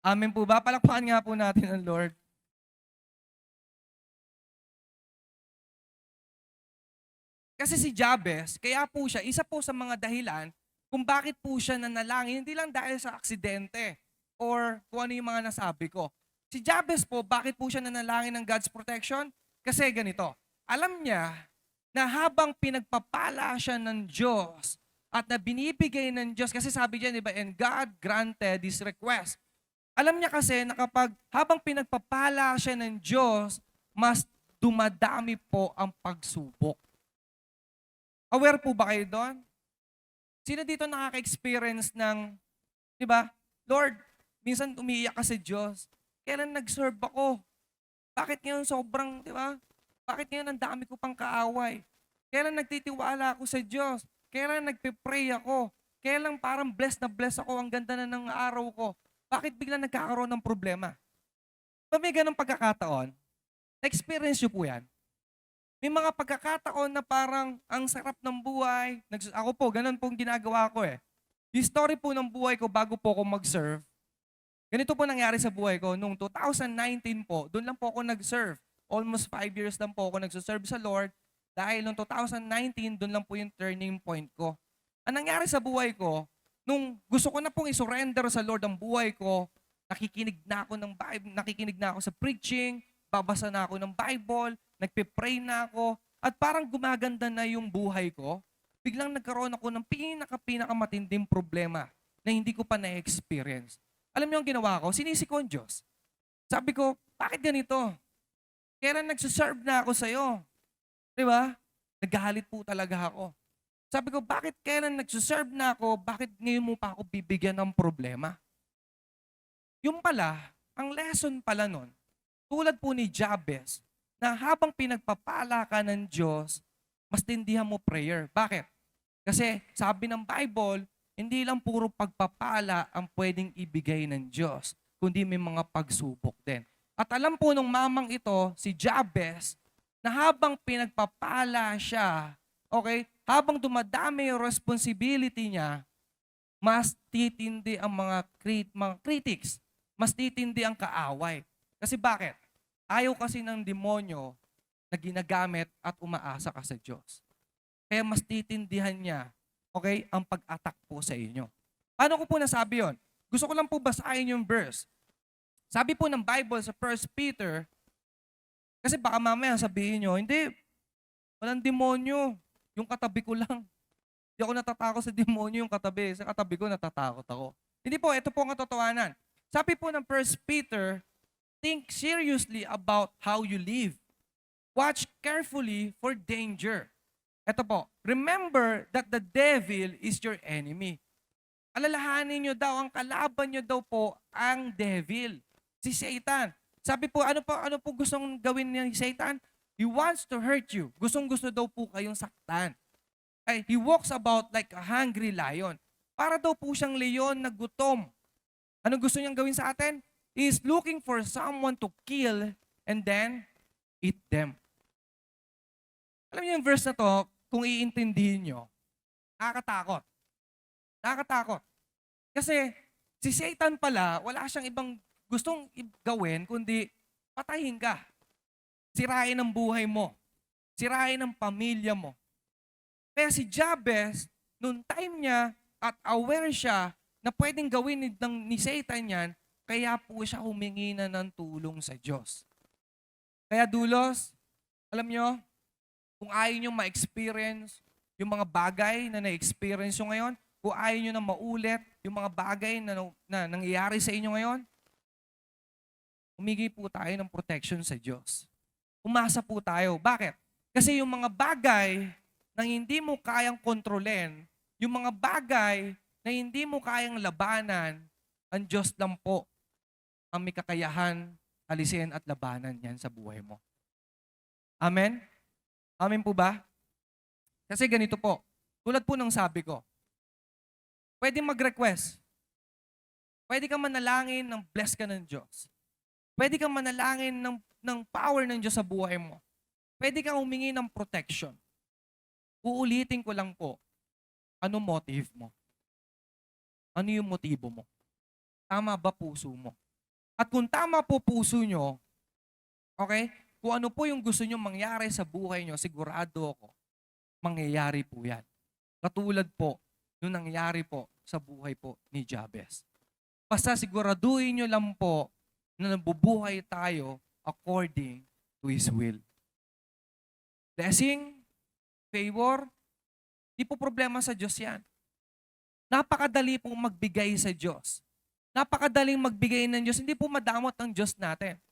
Amen po ba? Palakpakan nga po natin ang Lord. Kasi si Jabez, kaya po siya, isa po sa mga dahilan kung bakit po siya nanalangin, hindi lang dahil sa aksidente or kung ano yung mga nasabi ko. Si Jabez po, bakit po siya nanalangin ng God's protection? Kasi ganito, alam niya na habang pinagpapala siya ng Diyos at na binibigay ng Diyos, kasi sabi diyan, di ba, and God granted his request. Alam niya kasi na kapag habang pinagpapala siya ng Diyos, mas dumadami po ang pagsubok. Aware po ba kayo doon? Sino dito nakaka-experience ng, di ba, Lord, minsan umiiyak ka sa Diyos. Kailan nag-serve ako? Bakit ngayon sobrang, di ba? Bakit ngayon ang dami ko pang kaaway? Kailan nagtitiwala ako sa Diyos? Kailan nagpe-pray ako? Kailan parang blessed na blessed ako, ang ganda na ng araw ko? Bakit bigla nagkakaroon ng problema? Pag may ganong pagkakataon, na-experience nyo po yan? May mga pagkakataon na parang ang sarap ng buhay. Ako po, ganun pong ginagawa ko Yung story po ng buhay ko bago po ako mag-serve, ganito po nangyari sa buhay ko. Noong 2019 po, doon lang po ako nag-serve. Almost 5 years lang po ako nag-serve sa Lord. Dahil noong 2019, doon lang po yung turning point ko. Ang nangyari sa buhay ko, nung gusto ko na pong isurrender sa Lord ang buhay ko, nakikinig na ako ng Bible, nakikinig na ako sa preaching, babasa na ako ng Bible, nagpe-pray na ako, at parang gumaganda na yung buhay ko, biglang nagkaroon ako ng pinakamatinding problema na hindi ko pa na-experience. Alam niyo ang ginawa ko? Sinisi ko ang Diyos. Sabi ko, bakit ganito? Kailan nagsuserve na ako sa'yo? Di ba? Naghahalit po talaga ako. Sabi ko, bakit kailan nagsuserve na ako, bakit ngayon mo pa ako bibigyan ng problema? Yung pala, ang lesson pala nun, tulad po ni Jabez, na habang pinagpapala ka ng Diyos, mas tindihan mo prayer. Bakit? Kasi sabi ng Bible, hindi lang puro pagpapala ang pwedeng ibigay ng Diyos, kundi may mga pagsubok din. At alam po nung mamang ito, si Jabez, na habang pinagpapala siya, okay, habang dumadami yung responsibility niya, mas titindi ang mga critics, mas titindi ang kaaway. Kasi bakit? Ayaw kasi ng demonyo na ginagamit at umaasa ka sa Diyos. Kaya mas titindihan niya, okay, ang pag-attack po sa inyo. Paano ko po nasabi yon? Gusto ko lang po basahin yung verse. Sabi po ng Bible sa 1 Peter, kasi baka mamaya sabihin nyo, hindi, walang demonyo. Yung katabi ko lang. Hindi ako natatakot sa demonyo, yung katabi. Sa katabi ko, natatakot ako. Hindi po, ito po ang katotohanan. Sabi po ng 1 Peter Think seriously about how you live. Watch carefully for danger. Ito po, remember that the devil is your enemy. Alalahanin nyo daw, ang kalaban nyo daw po ang devil, si Satan. Sabi po, ano po gustong gawin ni Satan? He wants to hurt you. Gustong-gusto daw po kayong saktan. Ay, he walks about like a hungry lion. Para daw po siyang leon na gutom. Ano gusto niyang gawin sa atin? He is looking for someone to kill and then eat them. Alam niyo yung verse na to, kung iintindihin nyo, nakakatakot. Nakakatakot. Kasi si Satan pala, wala siyang ibang gustong gawin kundi patayin ka. Sirain ang buhay mo. Sirain ang pamilya mo. Kaya si Jabez, noong time niya at aware siya na pwedeng gawin ni Satan yan, kaya po siya humingi na ng tulong sa Diyos. Kaya dulos, alam nyo, kung ayaw nyo ma-experience yung mga bagay na na-experience nyo ngayon, kung ayaw nyo na maulit yung mga bagay na nangyayari sa inyo ngayon, humingi po tayo ng protection sa Diyos. Umasa po tayo. Bakit? Kasi yung mga bagay na hindi mo kayang kontrolin, yung mga bagay na hindi mo kayang labanan, ang Diyos lang po ang may kakayahan, alisin at labanan yan sa buhay mo. Amen? Amen po ba? Kasi ganito po, tulad po ng sabi ko, pwede mag-request. Pwede kang manalangin ng bless ka ng Diyos. Pwede kang manalangin ng power ng Diyos sa buhay mo. Pwede kang humingi ng protection. Uulitin ko lang po, ano motive mo? Ano yung motibo mo? Tama ba puso mo? At kung tama po puso nyo, okay, kung ano po yung gusto nyo mangyari sa buhay nyo, sigurado ako, mangyayari po yan. Katulad po, yung nangyari po sa buhay po ni Jabez. Basta siguraduhin nyo lang po na nabubuhay tayo according to His will. Blessing, favor, di po problema sa Diyos yan. Napakadali pong magbigay sa Diyos. Napakadaling magbigay ng Diyos. Hindi po madamot ang Diyos natin.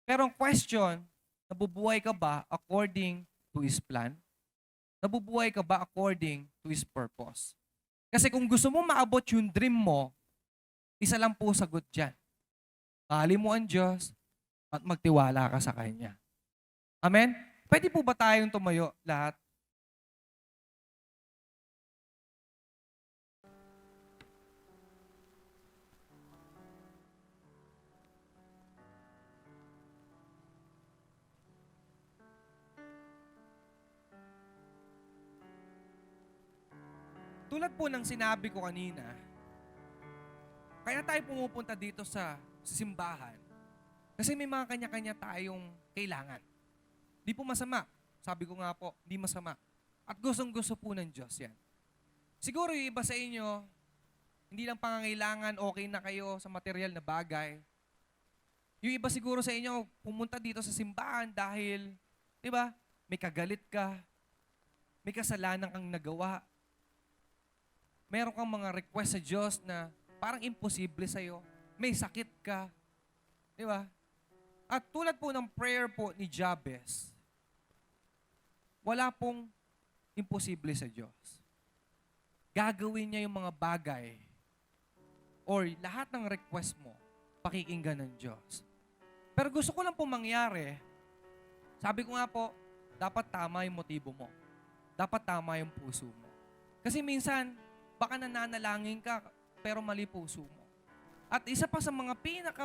Pero ang question, nabubuhay ka ba according to His plan? Nabubuhay ka ba according to His purpose? Kasi kung gusto mo maabot yung dream mo, isa lang po sagot dyan. Mahalin mo ang Diyos at magtiwala ka sa Kanya. Amen? Pwede po ba tayong tumayo lahat? Tulad po ng sinabi ko kanina, kaya tayo pumupunta dito sa simbahan kasi may mga kanya-kanya tayong kailangan. Di po masama. Sabi ko nga po, di masama. At gustong-gusto po ng Diyos yan. Siguro yung iba sa inyo, hindi lang pangangailangan, okay na kayo sa material na bagay. Yung iba siguro sa inyo, pumunta dito sa simbahan dahil, di ba, may kagalit ka, may kasalanan kang nagawa, meron kang mga request sa Diyos na parang imposible sa'yo. May sakit ka. Di ba? At tulad po ng prayer po ni Jabez, wala pong imposible sa Diyos. Gagawin niya yung mga bagay or lahat ng request mo, pakikinggan ng Diyos. Pero gusto ko lang po mangyari, sabi ko nga po, dapat tama yung motibo mo. Dapat tama yung puso mo. Kasi minsan, baka nananalangin ka, pero mali puso mo. At isa pa sa mga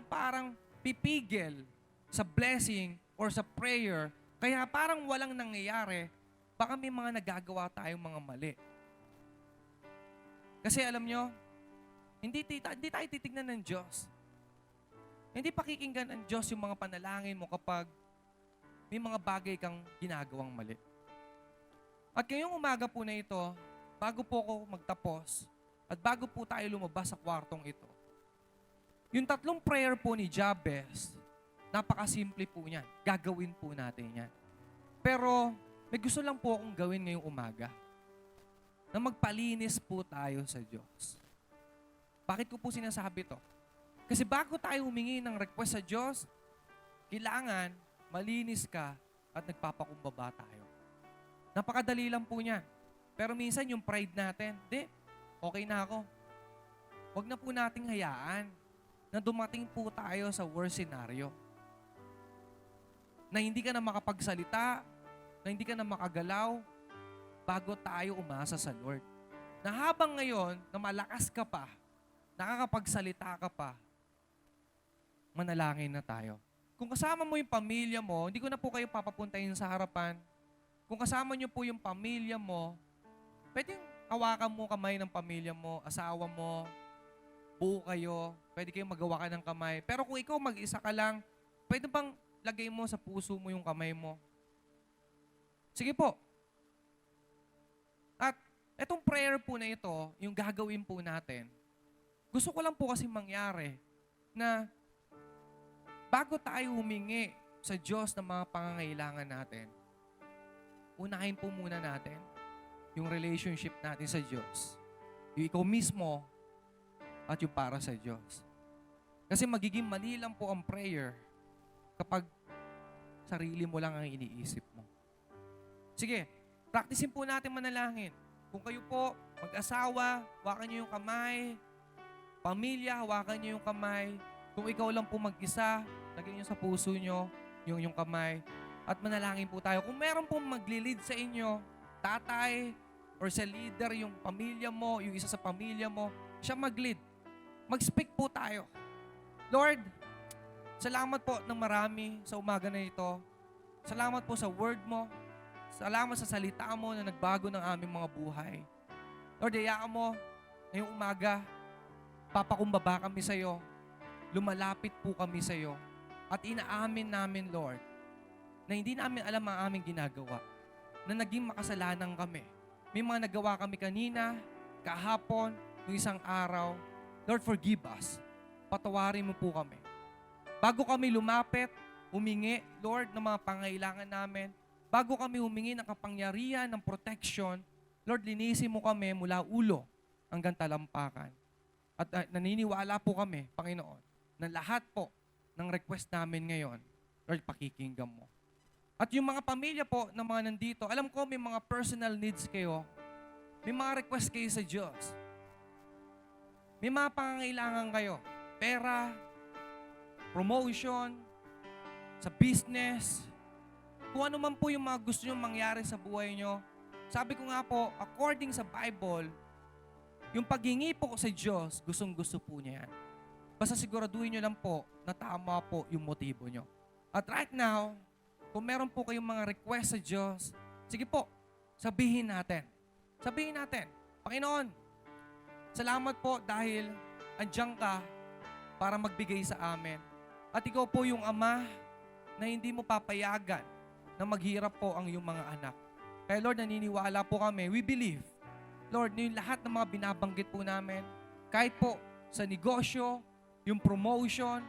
parang pipigil sa blessing or sa prayer, kaya parang walang nangyayari, baka may mga nagagawa tayong mga mali. Kasi alam nyo, hindi tayo titignan ng Diyos. Hindi pakikinggan ng Diyos yung mga panalangin mo kapag may mga bagay kang ginagawang mali. At ngayong umaga po na ito, bago po ako magtapos at bago po tayo lumabas sa kwartong ito, yung 3 prayer po ni Jabez, napakasimple po niyan. Gagawin po natin yan. Pero may gusto lang po akong gawin ngayong umaga na magpalinis po tayo sa Diyos. Bakit ko po sinasabi to? Kasi bago tayo humingi ng request sa Diyos, Kailangan malinis ka at nagpapakumbaba tayo. Napakadali lang po niyan. Pero minsan yung pride natin, okay na ako. Huwag na po nating hayaan na dumating po tayo sa worst scenario. Na hindi ka na makapagsalita, na hindi ka na makagalaw, bago tayo umasa sa Lord. Na habang ngayon, na malakas ka pa, nakakapagsalita ka pa, manalangin na tayo. Kung kasama mo yung pamilya mo, hindi ko na po kayo papapuntahin sa harapan. Kung kasama niyo po yung pamilya mo, pwedeng hawakan mo kamay ng pamilya mo, asawa mo, buo kayo, pwede kayong magawa ka ng kamay. Pero kung ikaw mag-isa ka lang, pwede bang lagay mo sa puso mo yung kamay mo? Sige po. At etong prayer po na ito, yung gagawin po natin, gusto ko lang po kasi mangyari na bago tayo humingi sa Diyos ng mga pangangailangan natin, unahin po muna natin yung relationship natin sa Diyos. Yung ikaw mismo at yung para sa Diyos. Kasi magiging mali lang po ang prayer kapag sarili mo lang ang iniisip mo. Sige, practicein po natin manalangin. Kung kayo po, mag-asawa, hawakan niyo yung kamay. Pamilya, hawakan niyo yung kamay. Kung ikaw lang po mag-isa, lagyan niyo sa puso niyo yung kamay. At manalangin po tayo. Kung meron pong magli-lead sa inyo, tatay, or sa leader, yung pamilya mo, yung isa sa pamilya mo, siya mag-lead. Mag-speak po tayo. Lord, salamat po ng marami sa umaga na ito. Salamat po sa word mo. Salamat sa salita mo na nagbago ng aming mga buhay. Lord, hayaan mo, ngayong umaga, papakumbaba kami sa iyo. Lumalapit po kami sa iyo. At inaamin namin, Lord, na hindi namin alam ang aming ginagawa. Na naging makasalanan kami. May mga nagawa kami kanina, kahapon, ng isang araw. Lord, forgive us. Patawarin mo po kami. Bago kami lumapit, humingi, Lord, ng mga pangailangan namin, bago kami humingi ng kapangyarihan, ng protection, Lord, linisin mo kami mula ulo hanggang talampakan. At naniniwala po kami, Panginoon, na lahat po ng request namin ngayon, Lord, pakikinggan mo. At yung mga pamilya po ng mga nandito, alam ko may mga personal needs kayo. May mga request kayo sa Diyos. May mga pangangailangan kayo. Pera, promotion, sa business, kung ano man po yung mga gusto nyo mangyari sa buhay nyo. Sabi ko nga po, according sa Bible, yung paghingi po sa Diyos, gustong-gusto po niya yan. Basta siguraduhin nyo lang po na tama po yung motibo nyo. At right now, kung meron po kayong mga request sa Diyos, sige po, sabihin natin. Sabihin natin, Panginoon, salamat po dahil andiyan ka para magbigay sa amin. At ikaw po yung Ama na hindi mo papayagan na maghirap po ang iyong mga anak. Kaya Lord, naniniwala po kami. We believe, Lord, na yung lahat ng mga binabanggit po namin, kahit po sa negosyo, yung promotion,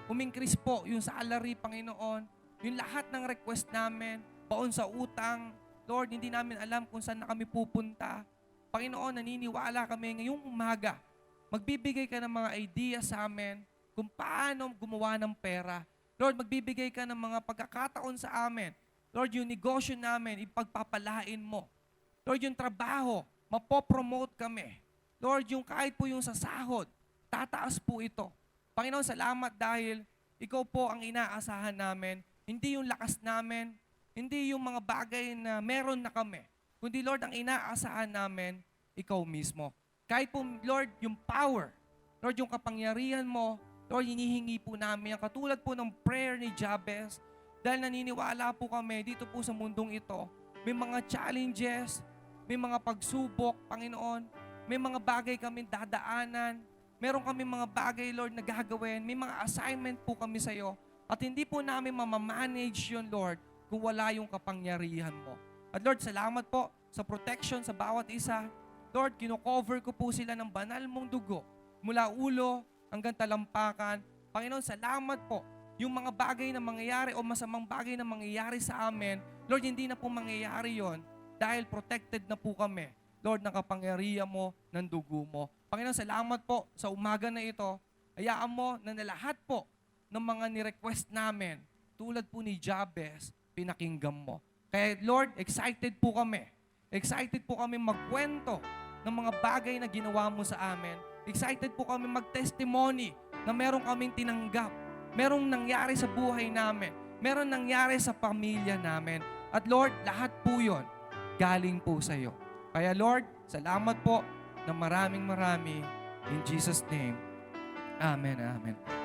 umingkris po yung salary, Panginoon, yung lahat ng request namin, baon sa utang, Lord, hindi namin alam kung saan na kami pupunta. Panginoon, naniniwala kami ngayong umaga. Magbibigay ka ng mga idea sa amin kung paano gumawa ng pera. Lord, magbibigay ka ng mga pagkakataon sa amin. Lord, yung negosyo namin, ipagpapalain mo. Lord, yung trabaho, mapopromote kami. Lord, yung kahit po yung sa sahod, tataas po ito. Panginoon, salamat dahil ikaw po ang inaasahan namin. Hindi yung lakas namin, hindi yung mga bagay na meron na kami. Kundi Lord, ang inaasahan namin, ikaw mismo. Kahit po Lord, yung power, Lord, yung kapangyarihan mo, Lord, hinihingi po namin. Ang katulad po ng prayer ni Jabez, dahil naniniwala po kami dito po sa mundong ito, may mga challenges, may mga pagsubok, Panginoon, may mga bagay kami dadaanan, meron kami mga bagay, Lord, na gagawin, may mga assignment po kami sa iyo. At hindi po namin mamamanage yun, Lord, kung wala yung kapangyarihan mo. At Lord, salamat po sa protection sa bawat isa. Lord, kino-cover ko po sila ng banal mong dugo mula ulo hanggang talampakan. Panginoon, salamat po. Yung mga bagay na mangyayari o masamang bagay na mangyayari sa amin, Lord, hindi na po mangyayari yon dahil protected na po kami. Lord, ng kapangyarihan mo, ng dugo mo. Panginoon, salamat po sa umaga na ito. Hayaan mo na lahat po ng mga ni-request namin, tulad po ni Jabez, pinakinggan mo. Kaya Lord, excited po kami. Excited po kami magkwento ng mga bagay na ginawa mo sa amin. Excited po kami mag-testimony na meron kaming tinanggap. Merong nangyari sa buhay namin. Meron nangyari sa pamilya namin. At Lord, lahat po yun galing po sa iyo. Kaya Lord, salamat po na maraming marami. In Jesus' name, Amen, Amen.